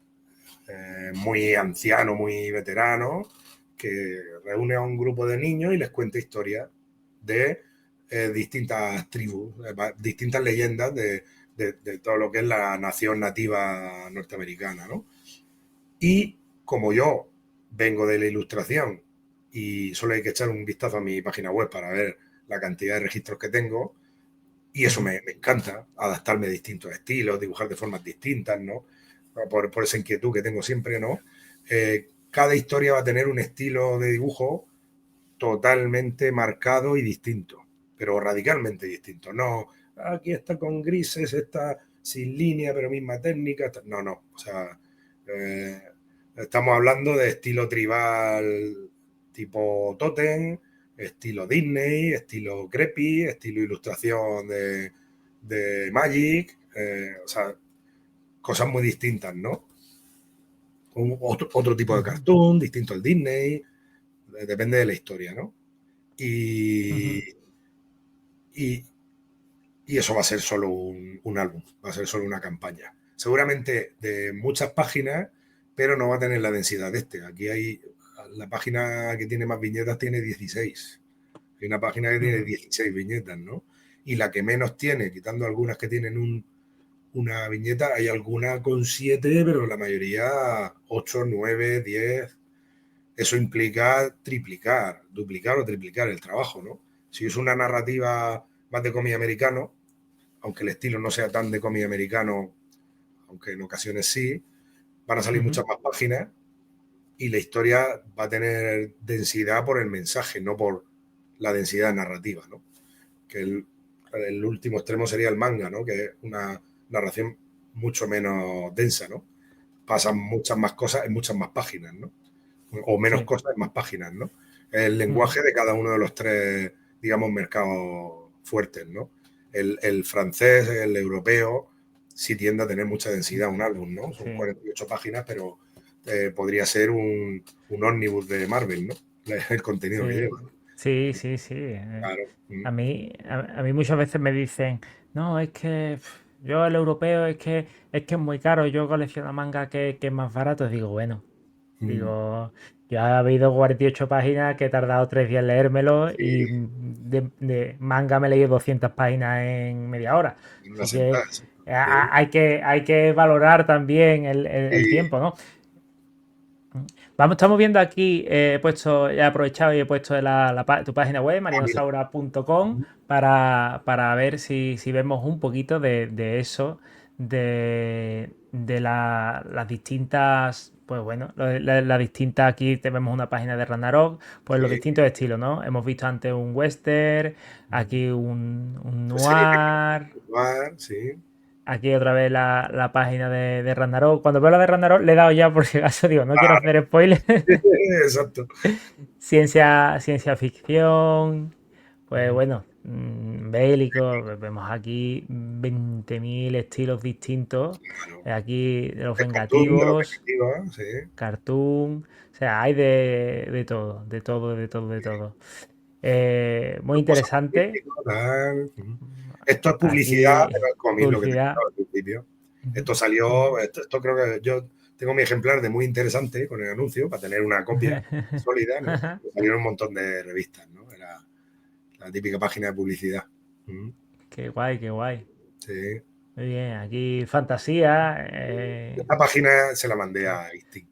muy anciano, muy veterano, que reúne a un grupo de niños y les cuenta historias de distintas tribus, distintas leyendas de todo lo que es la nación nativa norteamericana, ¿no? Y como yo vengo de la ilustración y solo hay que echar un vistazo a mi página web para ver la cantidad de registros que tengo, y eso ujú. me encanta, adaptarme a distintos estilos, dibujar de formas distintas, ¿no? Por esa inquietud que tengo siempre, ¿no? Cada historia va a tener un estilo de dibujo totalmente marcado y distinto, pero radicalmente distinto. No, aquí está con grises, está sin línea, pero misma técnica. No, no. O sea, eh, estamos hablando de estilo tribal tipo Totem, estilo Disney, estilo Creepy, estilo ilustración de Magic, o sea, cosas muy distintas, ¿no? Otro tipo de Ujú, cartoon, distinto al Disney, depende de la historia, ¿no? Y, ujú, y, y eso va a ser solo un álbum, va a ser solo una campaña. Seguramente de muchas páginas, pero no va a tener la densidad de este. Aquí hay, la página que tiene más viñetas tiene 16. Hay una página que tiene ujú. 16 viñetas, ¿no? Y la que menos tiene, quitando algunas que tienen una viñeta, hay alguna con 7, pero la mayoría 8, 9, 10. Eso implica triplicar, duplicar o triplicar el trabajo, ¿no? Si es una narrativa más de cómic americano, aunque el estilo no sea tan de cómic americano, aunque en ocasiones sí, van a salir Ujú. muchas más páginas y la historia va a tener densidad por el mensaje, no por la densidad narrativa, ¿no? Que el último extremo sería el manga, ¿no? Que es una narración mucho menos densa, ¿no? Pasan muchas más cosas en muchas más páginas, ¿no? O menos Sí. cosas en más páginas, ¿no? El Ujú, lenguaje de cada uno de los tres, digamos, mercados fuertes, ¿no? El francés, el europeo, sí tiende a tener mucha densidad un álbum, ¿no? Son sí. 48 páginas, pero podría ser un ómnibus de Marvel, ¿no? El contenido que Sí. lleva. Sí, sí, sí. Claro. A mí muchas veces me dicen, no, es que yo el europeo es que es muy caro, yo colecciono manga que es más barato. Digo, bueno, Mm. digo, yo he habido 48 páginas que he tardado 3 días en leérmelo y Sí, de manga me he leído 200 páginas en media hora. en una Así que sentada. Sí, hay que valorar también el sí, tiempo, ¿no? Vamos, estamos viendo aquí, he puesto, he aprovechado y he puesto tu página web, ah, mira. marianosaura.com, para ver si vemos un poquito de eso, de las distintas, pues bueno, las distintas, aquí tenemos una página de Ragnarok, pues los Sí, distintos estilos, ¿no? Hemos visto antes un western, aquí un de serie noir. de sí. Aquí otra vez la página de Ragnarok. Cuando veo la de Ragnarok le he dado ya por si acaso, digo, no quiero hacer spoiler. Exacto. Ciencia ficción. Pues bueno. bélicos, vemos aquí 20.000 estilos distintos, Claro. aquí de los De cartoon, de los vengativos, definitivos, sí. cartoon, o sea, hay de todo, de todo, de todo, de todo. Muy Los interesante. posapocalípticos, tal. Esto es publicidad, Aquí, pero es cómic, lo que te he publicidad. contado al principio. Ujú, Esto salió, ujú. esto creo que yo tengo mi ejemplar de muy interesante con el anuncio para tener una copia sólida, ¿no? Salieron un montón de revistas, ¿no? Era la típica página de publicidad. Mm, Qué guay, qué guay. sí. Muy bien, aquí fantasía. Esta página se la mandé a Istin,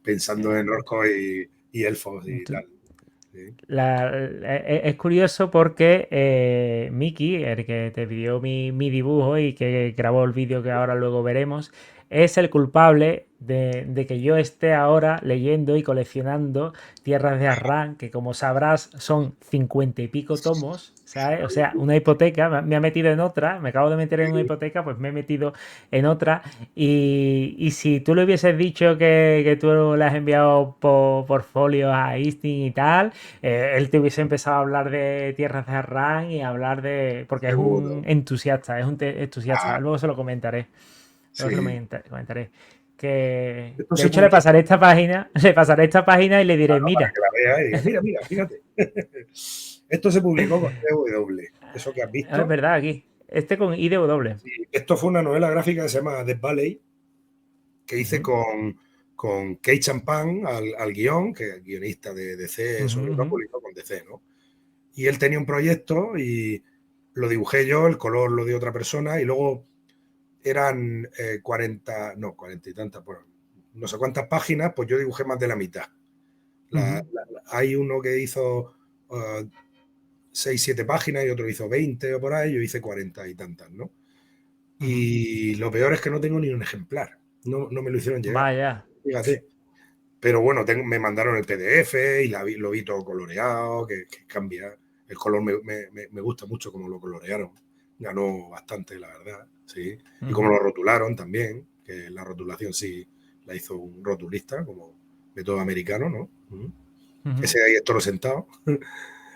pensando en Eh, orcos y elfos y tú- tal. Sí. es curioso porque Miki, el que te pidió mi dibujo y que grabó el vídeo que ahora luego veremos, es el culpable de que yo esté ahora leyendo y coleccionando Tierras de Arran, que como sabrás son 50 y pico tomos, ¿sabes? O sea, una hipoteca, me ha metido en otra, me acabo de meter en una hipoteca, pues me he metido en otra y si tú le hubieses dicho que tú le has enviado por folio a Easting y tal, él te hubiese empezado a hablar de Tierras de Arran y a hablar de... porque es un Seguro. entusiasta, es un entusiasta. Ah, Luego se lo comentaré. Luego se lo sí. comentaré. Que Esto de se hecho le publica pasaré esta página, le pasaré esta página y le diré, para mira, que la vea y diga, mira, mira, fíjate. Esto se publicó con DW, eso que has es visto. verdad aquí, este con IDW. Sí, esto fue una novela gráfica que se llama Death Valley, que hice Ujú, con Kate Champagne al guión, que es guionista de DC, ujú, sobre todo ujú, publicó con DC, ¿no? Y él tenía un proyecto y lo dibujé yo, el color lo dio otra persona y luego eran 40, no, 40 y tantas, bueno, no sé cuántas páginas, pues yo dibujé más de la mitad. ujú, Hay uno que hizo 6, 7 páginas y otro hizo 20 o por ahí, yo hice 40 y tantas, ¿no? ujú. Y lo peor es que no tengo ni un ejemplar, no me lo hicieron llegar, Vaya. fíjate. Pero bueno, me mandaron el PDF y lo vi todo coloreado, que cambia. El color me gusta mucho como lo colorearon. Ganó bastante, la verdad, sí. Y como Ujú, lo rotularon también, que la rotulación sí la hizo un rotulista, como método americano, ¿no? ujú, Ese de ahí es toro sentado.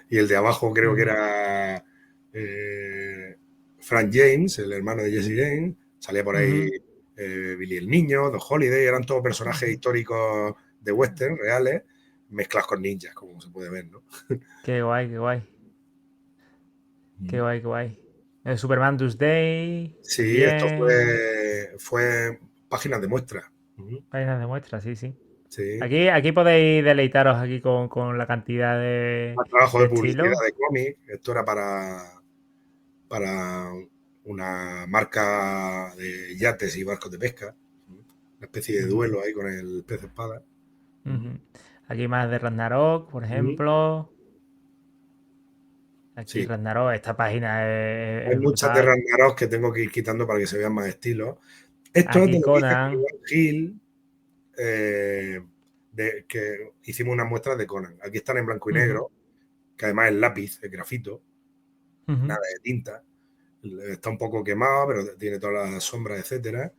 Y el de abajo creo que ujú, era Frank James, el hermano de Jesse James. Salía por ahí ujú, Billy el Niño, Doc Holiday, eran todos personajes ujú. históricos de western reales, mezclados con ninjas, como se puede ver, ¿no? Qué guay, qué guay. Qué guay, qué guay. El Superman Tuesday, Sí, esto bien. fue páginas de muestra. Páginas de muestra, sí, sí. Sí, Aquí podéis deleitaros aquí con la cantidad más trabajo de de publicidad estilos. de cómic. Esto era para una marca de yates y barcos de pesca. Una especie de Ujú, duelo ahí con el pez espada. ujú. Aquí más de Ragnarok, por Sí, ejemplo. Aquí sí. Ragnarok, esta página Hay es muchas de brutal. Ragnarok que tengo que ir quitando para que se vean más estilos. Esto es de Aquí lo que hice con Conan. Iván Gil, eh, que hicimos unas muestras de Conan. Aquí están en blanco y Ujú, negro, que además es lápiz, es grafito, ujú. nada de tinta. Está un poco quemado, pero tiene todas las sombras, etcétera.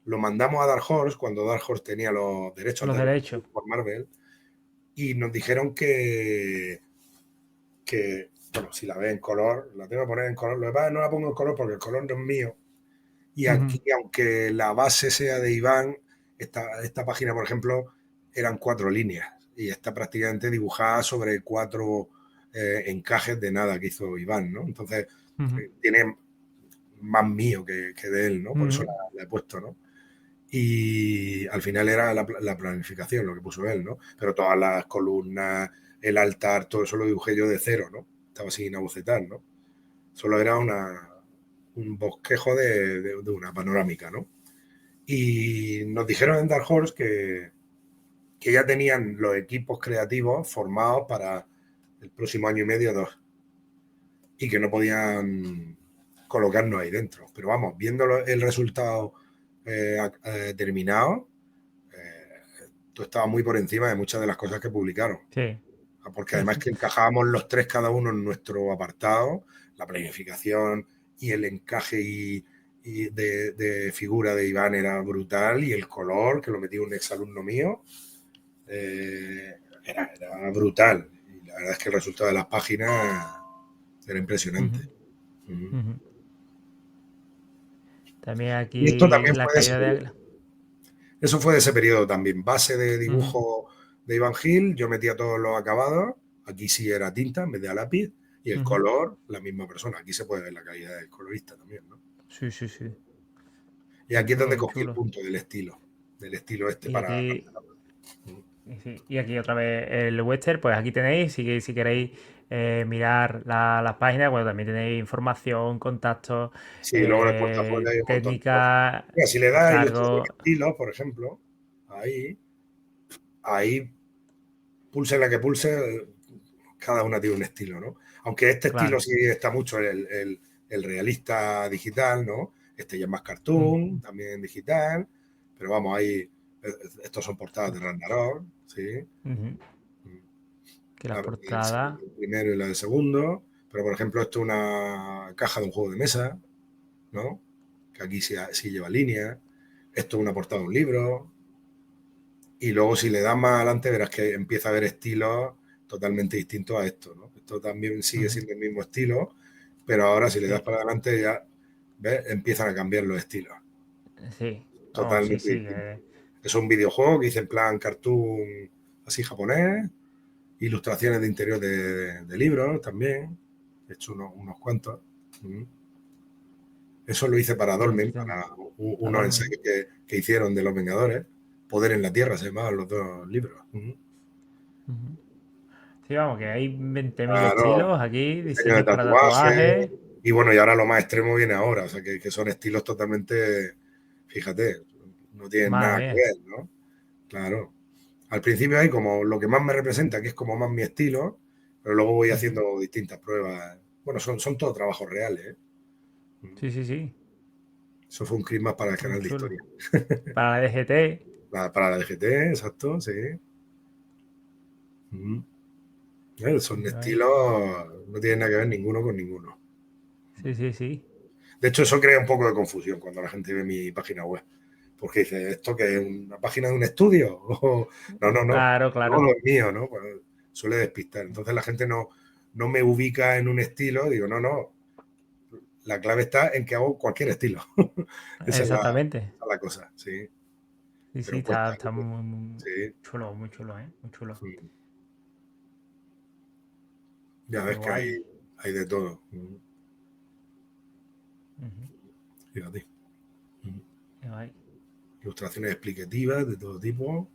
Lo mandamos a Dark Horse cuando Dark Horse tenía los derechos Los de derechos. por Marvel y nos dijeron bueno, si la ve en color, la tengo que poner en color. Lo que pasa es que no la pongo en color porque el color no es mío. Y Ujú, aquí, aunque la base sea de Iván, esta página, por ejemplo, eran 4 líneas y está prácticamente dibujada sobre 4 encajes de nada que hizo Iván, ¿no? Entonces, ujú, tiene más mío que de él, ¿no? Por eso ujú, la he puesto, ¿no? Y al final era la planificación lo que puso él, ¿no? Pero todas las columnas, el altar, todo eso lo dibujé yo de cero, ¿no? Estaba sin abocetar, ¿no? Solo era un bosquejo de una panorámica, ¿no? Y nos dijeron en Dark Horse que ya tenían los equipos creativos formados para el próximo año y medio, 2, y que no podían colocarnos ahí dentro. Pero vamos, viendo el resultado terminado, tú estabas muy por encima de muchas de las cosas que publicaron. sí. Porque además que encajábamos los tres cada uno en nuestro apartado, la planificación y el encaje y de figura de Iván era brutal y el color, que lo metí un exalumno mío, era brutal. Y la verdad es que el resultado de las páginas Era impresionante. También aquí Y esto también la fue de ese caída de periodo. Águila. Eso fue de ese periodo también. Base de dibujo de Ivan Gil, yo metía todos los acabados. Aquí sí era tinta en vez de a lápiz. Y el color, la misma persona. Aquí se puede ver la calidad del colorista también, ¿no? Sí. Y aquí es donde Muy cogí el chulo. punto del estilo este Y para... aquí, y aquí otra vez el western, pues aquí tenéis, si queréis mirar las páginas, bueno, también tenéis información, contactos, Sí, luego en el portafolio hay un montón de cosas. técnica, Mira, si le das a ilustración encargo. estilo, por ejemplo, ahí pulse la que pulse, cada una tiene un estilo, ¿no? Aunque este estilo sí está mucho el realista digital, ¿no? Este ya es más cartoon, también digital, pero vamos, ahí estos son portadas de Ragnarok, ¿sí? Que las portadas... El primero y la del segundo, pero por ejemplo esto es una caja de un juego de mesa, ¿no? Que aquí sí lleva línea. Esto es una portada de un libro. Y luego si le das más adelante verás que empieza a haber estilos totalmente distintos a esto, ¿no? Esto también sigue siendo el mismo estilo, pero ahora si le das para adelante ya, ¿ves? Empiezan a cambiar los estilos. Sí. Totalmente distintos. Es un videojuego que hice en plan cartoon así japonés, ilustraciones de interior de libros también. He hecho unos cuantos. Eso lo hice para Dolmen, para unos ensayos que hicieron de los Vengadores. Poder en la Tierra se llamaban los dos libros. Sí, vamos, que hay 20.000 Claro, estilos aquí, diseño de diseños para tatuaje. tatuajes. Y bueno, y ahora lo más extremo viene ahora, o sea, que son estilos totalmente, fíjate, no tienen nada que ver, ¿no? Claro. Al principio hay como lo que más me representa, que es como más mi estilo, pero luego voy haciendo distintas pruebas. Bueno, son todos trabajos reales, ¿eh? Sí. Eso fue un clip más para el canal de historia. Para la DGT. Para la DGT, exacto, sí. Son estilos, no tienen nada que ver ninguno con ninguno. Sí. De hecho, eso crea un poco de confusión cuando la gente ve mi página web. Porque dice, ¿esto qué es una página de un estudio? No. Claro. Todo es mío, ¿no? Pues suele despistar. Entonces la gente no me ubica en un estilo. Digo, no. La clave está en que hago cualquier estilo. Exactamente. Esa es la cosa, sí. Sí, está muy chulo, muy chulo, ¿eh? Muy chulo. Sí. Ya ves que hay de todo. Fíjate. Ilustraciones explicativas de todo tipo.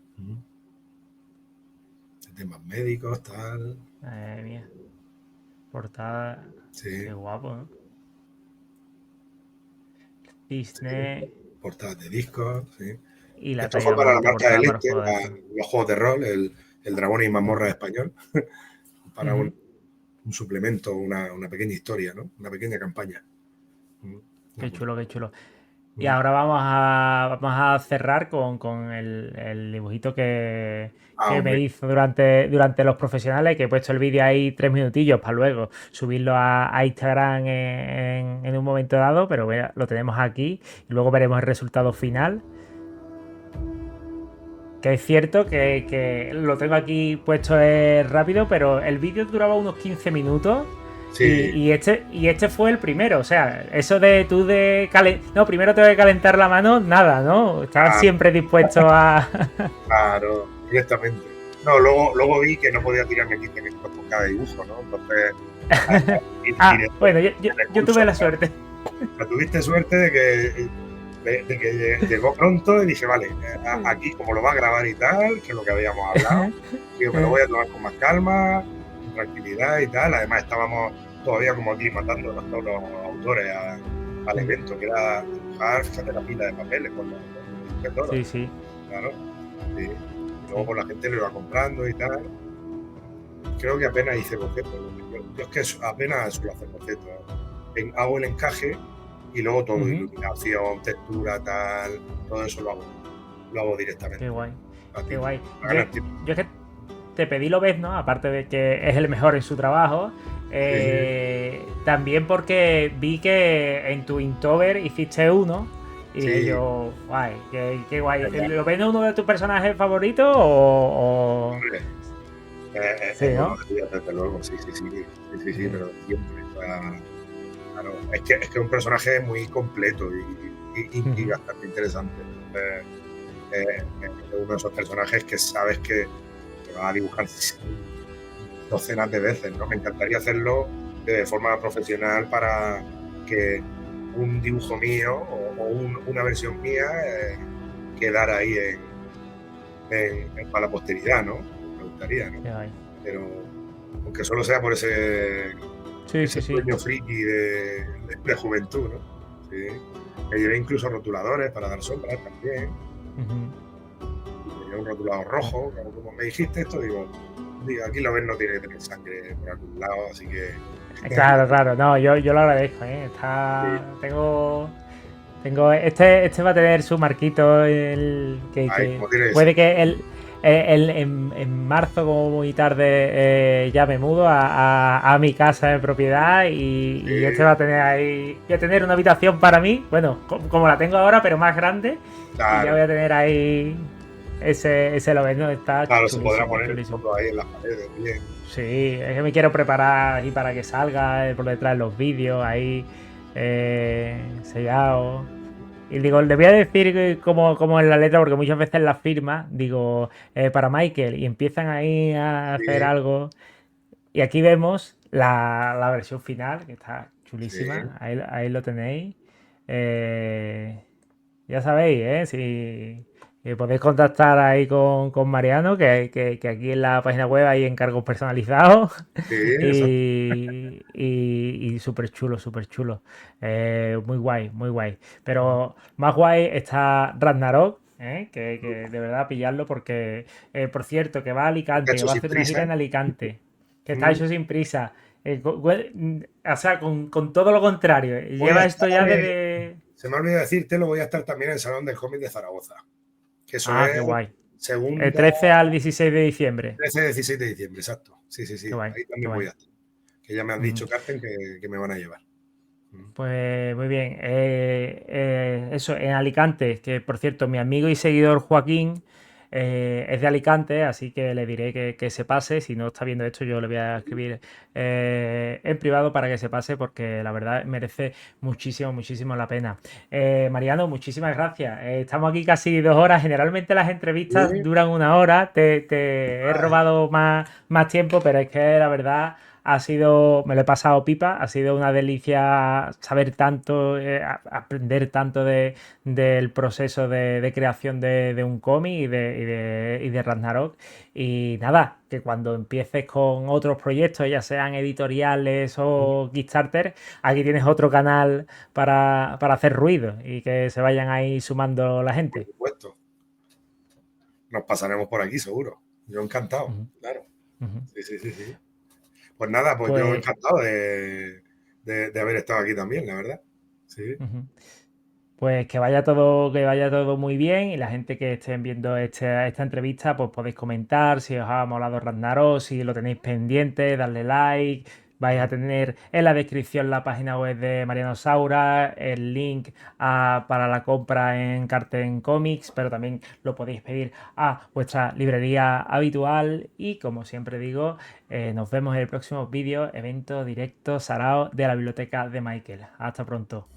Temas médicos, tal. Madre mía. Portada. Sí. Qué guapo, ¿no? Disney. Sí. Portadas de discos, sí. Y la Esto fue para la marca de Elite, para los juegos de rol, el Dragón y Mazmorra español, para un suplemento, una pequeña historia, ¿no? Una pequeña campaña. Qué chulo. Y ahora vamos a cerrar con el dibujito que me hizo durante los profesionales, que he puesto el vídeo ahí 3 minutillos para luego subirlo a Instagram en un momento dado, pero bueno, lo tenemos aquí y luego veremos el resultado final. Que es cierto que lo tengo aquí puesto rápido, pero el vídeo duraba unos 15 minutos. Sí. Y este fue el primero, o sea, eso de tú no, primero tengo que calentar la mano, nada, ¿no? Estabas siempre dispuesto a... Claro, directamente. No, luego vi que no podía tirarme 15 minutos por cada dibujo, ¿no? Entonces... bueno, yo tuve la suerte. Tuviste suerte de que llegó pronto y dije, vale, aquí como lo va a grabar y tal, que es lo que habíamos hablado, digo, me lo voy a tomar con más calma, con tranquilidad y tal. Además estábamos todavía como aquí matando todos los autores al evento, que era dibujar, fíjate la pila de papeles con los escritores. Sí. Claro. Sí. Y luego pues, la gente lo iba comprando y tal. Creo que apenas hice bocetos. Yo es que apenas suelo hacer bocetos. Hago el encaje y luego todo, iluminación, textura, tal, todo eso lo hago directamente. Qué guay. Qué guay. Yo es que te pedí lo ves, ¿no? Aparte de que es el mejor en su trabajo. También porque vi que en tu Inktober hiciste uno. Y yo, guay, qué guay. ¿Lo ves uno de tus personajes favoritos o...? Sí, ¿no? Desde luego, sí, pero siempre. O sea, claro, es que es un personaje muy completo y bastante interesante. Entonces, es uno de esos personajes que sabes que va a dibujar docenas de veces, ¿no? Me encantaría hacerlo de forma profesional para que un dibujo mío o una versión mía quedara ahí para la posteridad, ¿no? Me gustaría, ¿no? Pero aunque solo sea por ese sueño friki de juventud, ¿no? Sí. Me llevé incluso rotuladores para dar sombras también. Tenía un rotulador rojo, como me dijiste esto, digo, aquí lo ves, no tiene que tener sangre por algún lado, así que... Claro, no, yo lo agradezco, ¿eh? Sí. Tengo este va a tener su marquito, que puede que en marzo, como muy tarde, ya me mudo a mi casa de propiedad y este va a tener ahí, voy a tener una habitación para mí, bueno, como la tengo ahora, pero más grande, claro. Y ya voy a tener ahí ese loveno, está claro, chulísimo, se podrá poner chulísimo. fotos ahí en las paredes, bien. Sí, es que me quiero preparar y para que salga por detrás de los vídeos ahí sellado. Y digo, le voy a decir como en la letra, porque muchas veces la firma, digo, para Michael, y empiezan ahí a hacer algo. Y aquí vemos la versión final, que está chulísima. Sí. Ahí lo tenéis. Ya sabéis, si podéis contactar ahí con Mariano, que aquí en la página web hay encargos personalizados. Sí, y súper chulo, súper chulo. Muy guay, muy guay. Pero más guay está Ragnarok, que de verdad pillarlo porque, por cierto, que va a Alicante, que hecho va a sin hacer una gira prisa. en Alicante, que está hecho sin prisa. O sea, con todo lo contrario. Voy a Lleva esto estar, ya desde... se me ha olvidado decírtelo, voy a estar también en el Salón del Cómic de Zaragoza. Que eso Qué es guay. El segunda, 13 al 16 de diciembre. 13-16 de diciembre, exacto. Sí. Qué guay, Ahí qué también voy guay. a estar. Que ya me han dicho, Carten, que me van a llevar. Pues muy bien. Eso, en Alicante, que por cierto, mi amigo y seguidor Joaquín es de Alicante, así que le diré que se pase. Si no está viendo esto, yo le voy a escribir en privado para que se pase, porque la verdad merece muchísimo, muchísimo la pena. Mariano, muchísimas gracias. Estamos aquí casi 2 horas. Generalmente las entrevistas duran 1 hora. Te he robado más tiempo, pero es que la verdad me lo he pasado pipa, ha sido una delicia saber tanto, aprender tanto del proceso de creación de un cómic y de Ragnarok. Y nada, que cuando empieces con otros proyectos, ya sean editoriales o Kickstarter, aquí tienes otro canal para hacer ruido y que se vayan ahí sumando la gente. Por supuesto. Nos pasaremos por aquí, seguro. Yo encantado, claro. Sí. Pues nada, pues yo encantado de haber estado aquí también, la verdad. Sí. Pues que vaya todo muy bien y la gente que estén viendo esta entrevista, pues podéis comentar si os ha molado Ragnarok, si lo tenéis pendiente, darle like. Vais a tener en la descripción la página web de Mariano Saura, el link para la compra en Carten Comics, pero también lo podéis pedir a vuestra librería habitual. Y como siempre digo, nos vemos en el próximo vídeo, evento directo, sarao de la biblioteca de Michael. Hasta pronto.